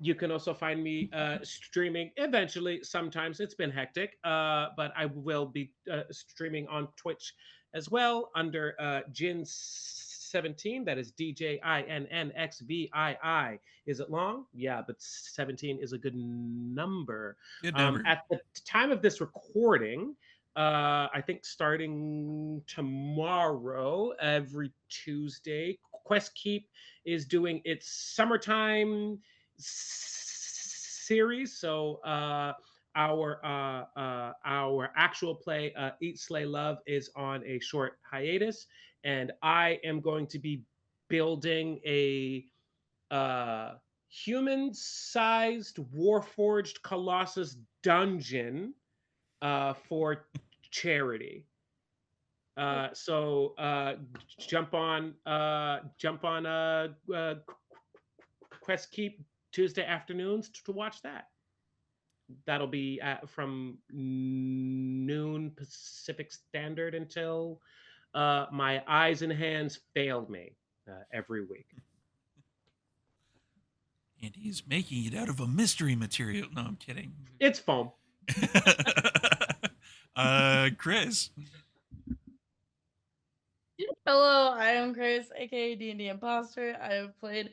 B: You can also find me streaming eventually. Sometimes it's been hectic, but I will be streaming on Twitch as well under Jin 17. That is DJINNXVII. Is it long? Yeah, but 17 is a good number.
A: Good number.
B: At the time of this recording, I think starting tomorrow, every Tuesday, Quest Keep is doing its summertime series. So our actual play, Eat Slay Love, is on a short hiatus, and I am going to be building a human-sized Warforged Colossus dungeon for charity. So jump on Quest Keep Tuesday afternoons to watch that. That'll be from noon Pacific Standard until my eyes and hands failed me every week.
A: And he's making it out of a mystery material. No, I'm kidding.
B: It's foam.
A: Chris.
C: Hello, I am Chris, aka D&D Imposter. I have played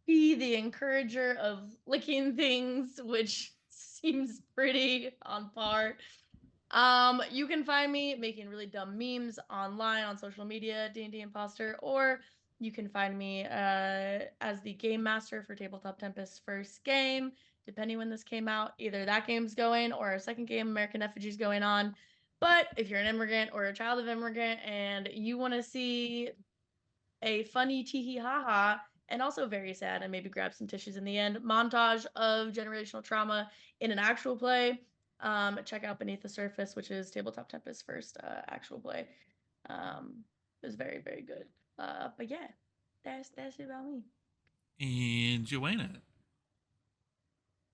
C: Key, the Encourager of Licking Things, which seems pretty on par. You can find me making really dumb memes online on social media, D&D Imposter, or you can find me as the game master for Tabletop Tempest's first game, depending when this came out. Either that game's going or our second game, American Effigy's going on. But if you're an immigrant or a child of immigrant and you want to see a funny tee ha ha and also very sad and maybe grab some tissues in the end montage of generational trauma in an actual play, check out Beneath the Surface, which is Tabletop Tempest's first actual play. It was very, very good. But yeah, that's it about me.
A: And Joanna.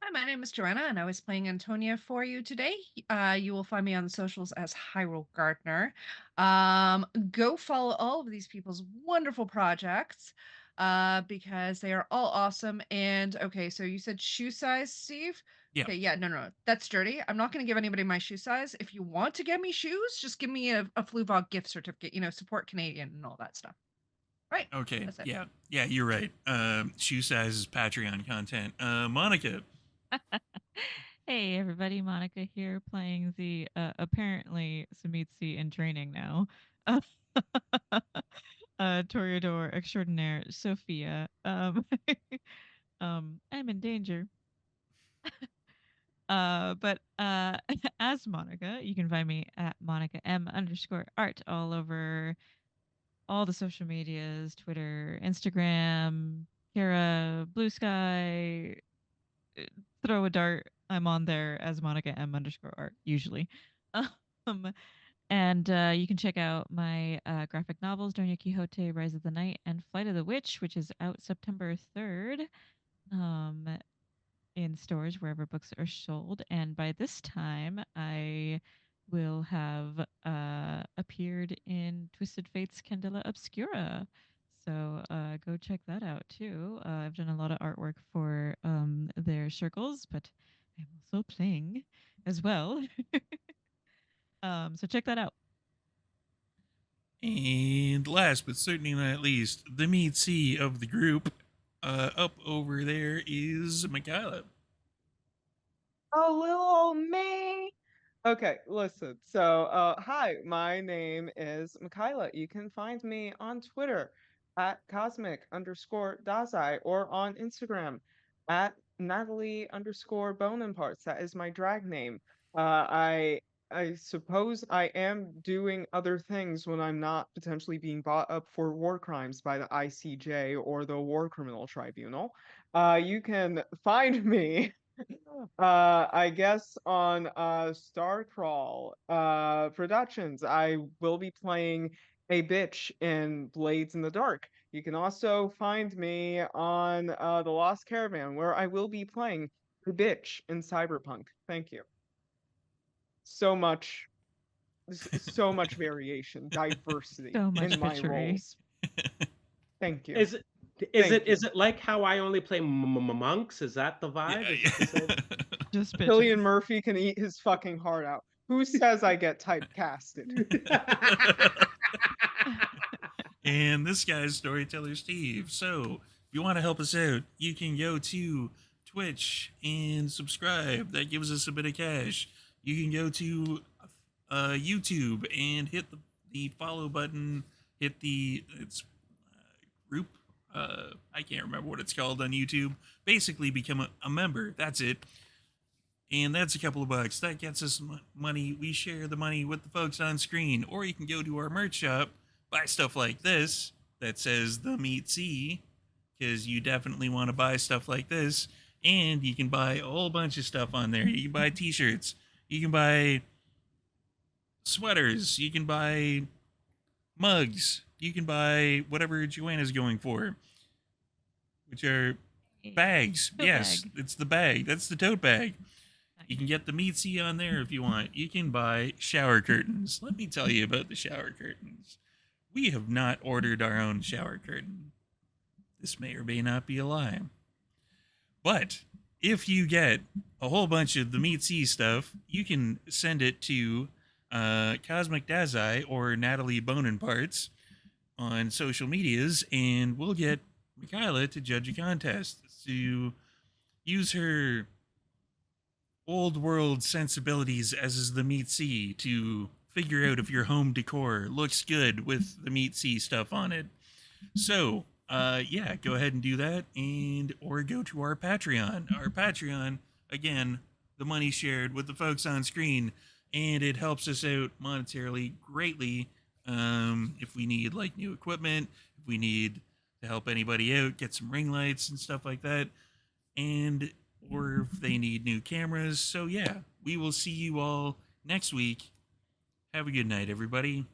F: Hi, my name is Joanna, and I was playing Antonia for you today. You will find me on the socials as Hyrule Gardner. Go follow all of these people's wonderful projects because they are all awesome. And okay, so you said shoe size, Steve?
A: Yeah.
F: Okay, yeah, no, that's dirty. I'm not going to give anybody my shoe size. If you want to get me shoes, just give me a Fluvog gift certificate, support Canadian and all that stuff. Right.
A: Okay.
F: That's it.
A: Yeah, you're right. Shoe size is Patreon content. Monica.
D: Hey everybody, Monica here playing the apparently Samitsi in training now. Toreador extraordinaire, Sophia. I'm in danger. But as Monica, you can find me at Monica M_art all over all the social medias, Twitter, Instagram, Kara, Blue Sky, throw a dart. I'm on there as Monica M_art usually. Um, and you can check out my graphic novels, Doña Quixote, Rise of the Night, and Flight of the Witch, which is out September 3rd. In stores wherever books are sold. And by this time, I will have appeared in Twisted Fate's Candela Obscura. So go check that out too. I've done a lot of artwork for their circles, but I'm also playing as well. So check that out.
A: And last but certainly not least, the meat C of the group, up over there is Michaela.
E: Oh, little old me. Okay, listen. So, hi, my name is Michaela. You can find me on Twitter at cosmic_Dazai or on Instagram at Natalie_Bone and Parts. That is my drag name. I suppose I am doing other things when I'm not potentially being brought up for war crimes by the ICJ or the War Criminal Tribunal. You can find me I guess on Starcrawl Productions. I will be playing a bitch in Blades in the Dark. You can also find me on The Lost Caravan, where I will be playing the bitch in Cyberpunk. Thank you. So much variation, diversity
D: So much
E: in my
D: bitchery.
E: roles. Thank you.
B: Is it like how I only play monks? Is that the vibe? Is it the same?
D: Just bitches.
E: Cillian Murphy can eat his fucking heart out. Who says I get typecasted?
A: And this guy's Storyteller Steve. So if you want to help us out, you can go to Twitch and subscribe. That gives us a bit of cash. You can go to YouTube and hit the follow button. Hit the group. I can't remember what it's called on YouTube. Basically, become a member. That's it. And that's a couple of bucks. That gets us money. We share the money with the folks on screen. Or you can go to our merch shop, buy stuff like this that says the Meat C, because you definitely want to buy stuff like this. And you can buy a whole bunch of stuff on there. You can buy t-shirts. You can buy sweaters. You can buy mugs. You can buy whatever Joanna's going for, which are bags.
D: Tote
A: Yes,
D: bag.
A: it's the bag. That's the tote bag. You can get the Meat C on there if you want. You can buy shower curtains. Let me tell you about the shower curtains. We have not ordered our own shower curtain. This may or may not be a lie. But if you get a whole bunch of the Meat C stuff, you can send it to Cosmic Dazai or Natalie Bone&Parts on social medias, and we'll get Michaela to judge a contest to use her old world sensibilities as is the Meat C to figure out if your home decor looks good with the Meat C stuff on it. So, yeah, go ahead and do that, and or go to our Patreon. Our Patreon, again, the money shared with the folks on screen, and it helps us out monetarily greatly. If we need like new equipment, if we need to help anybody out, get some ring lights and stuff like that, and or if they need new cameras. So yeah, we will see you all next week. Have a good night, everybody.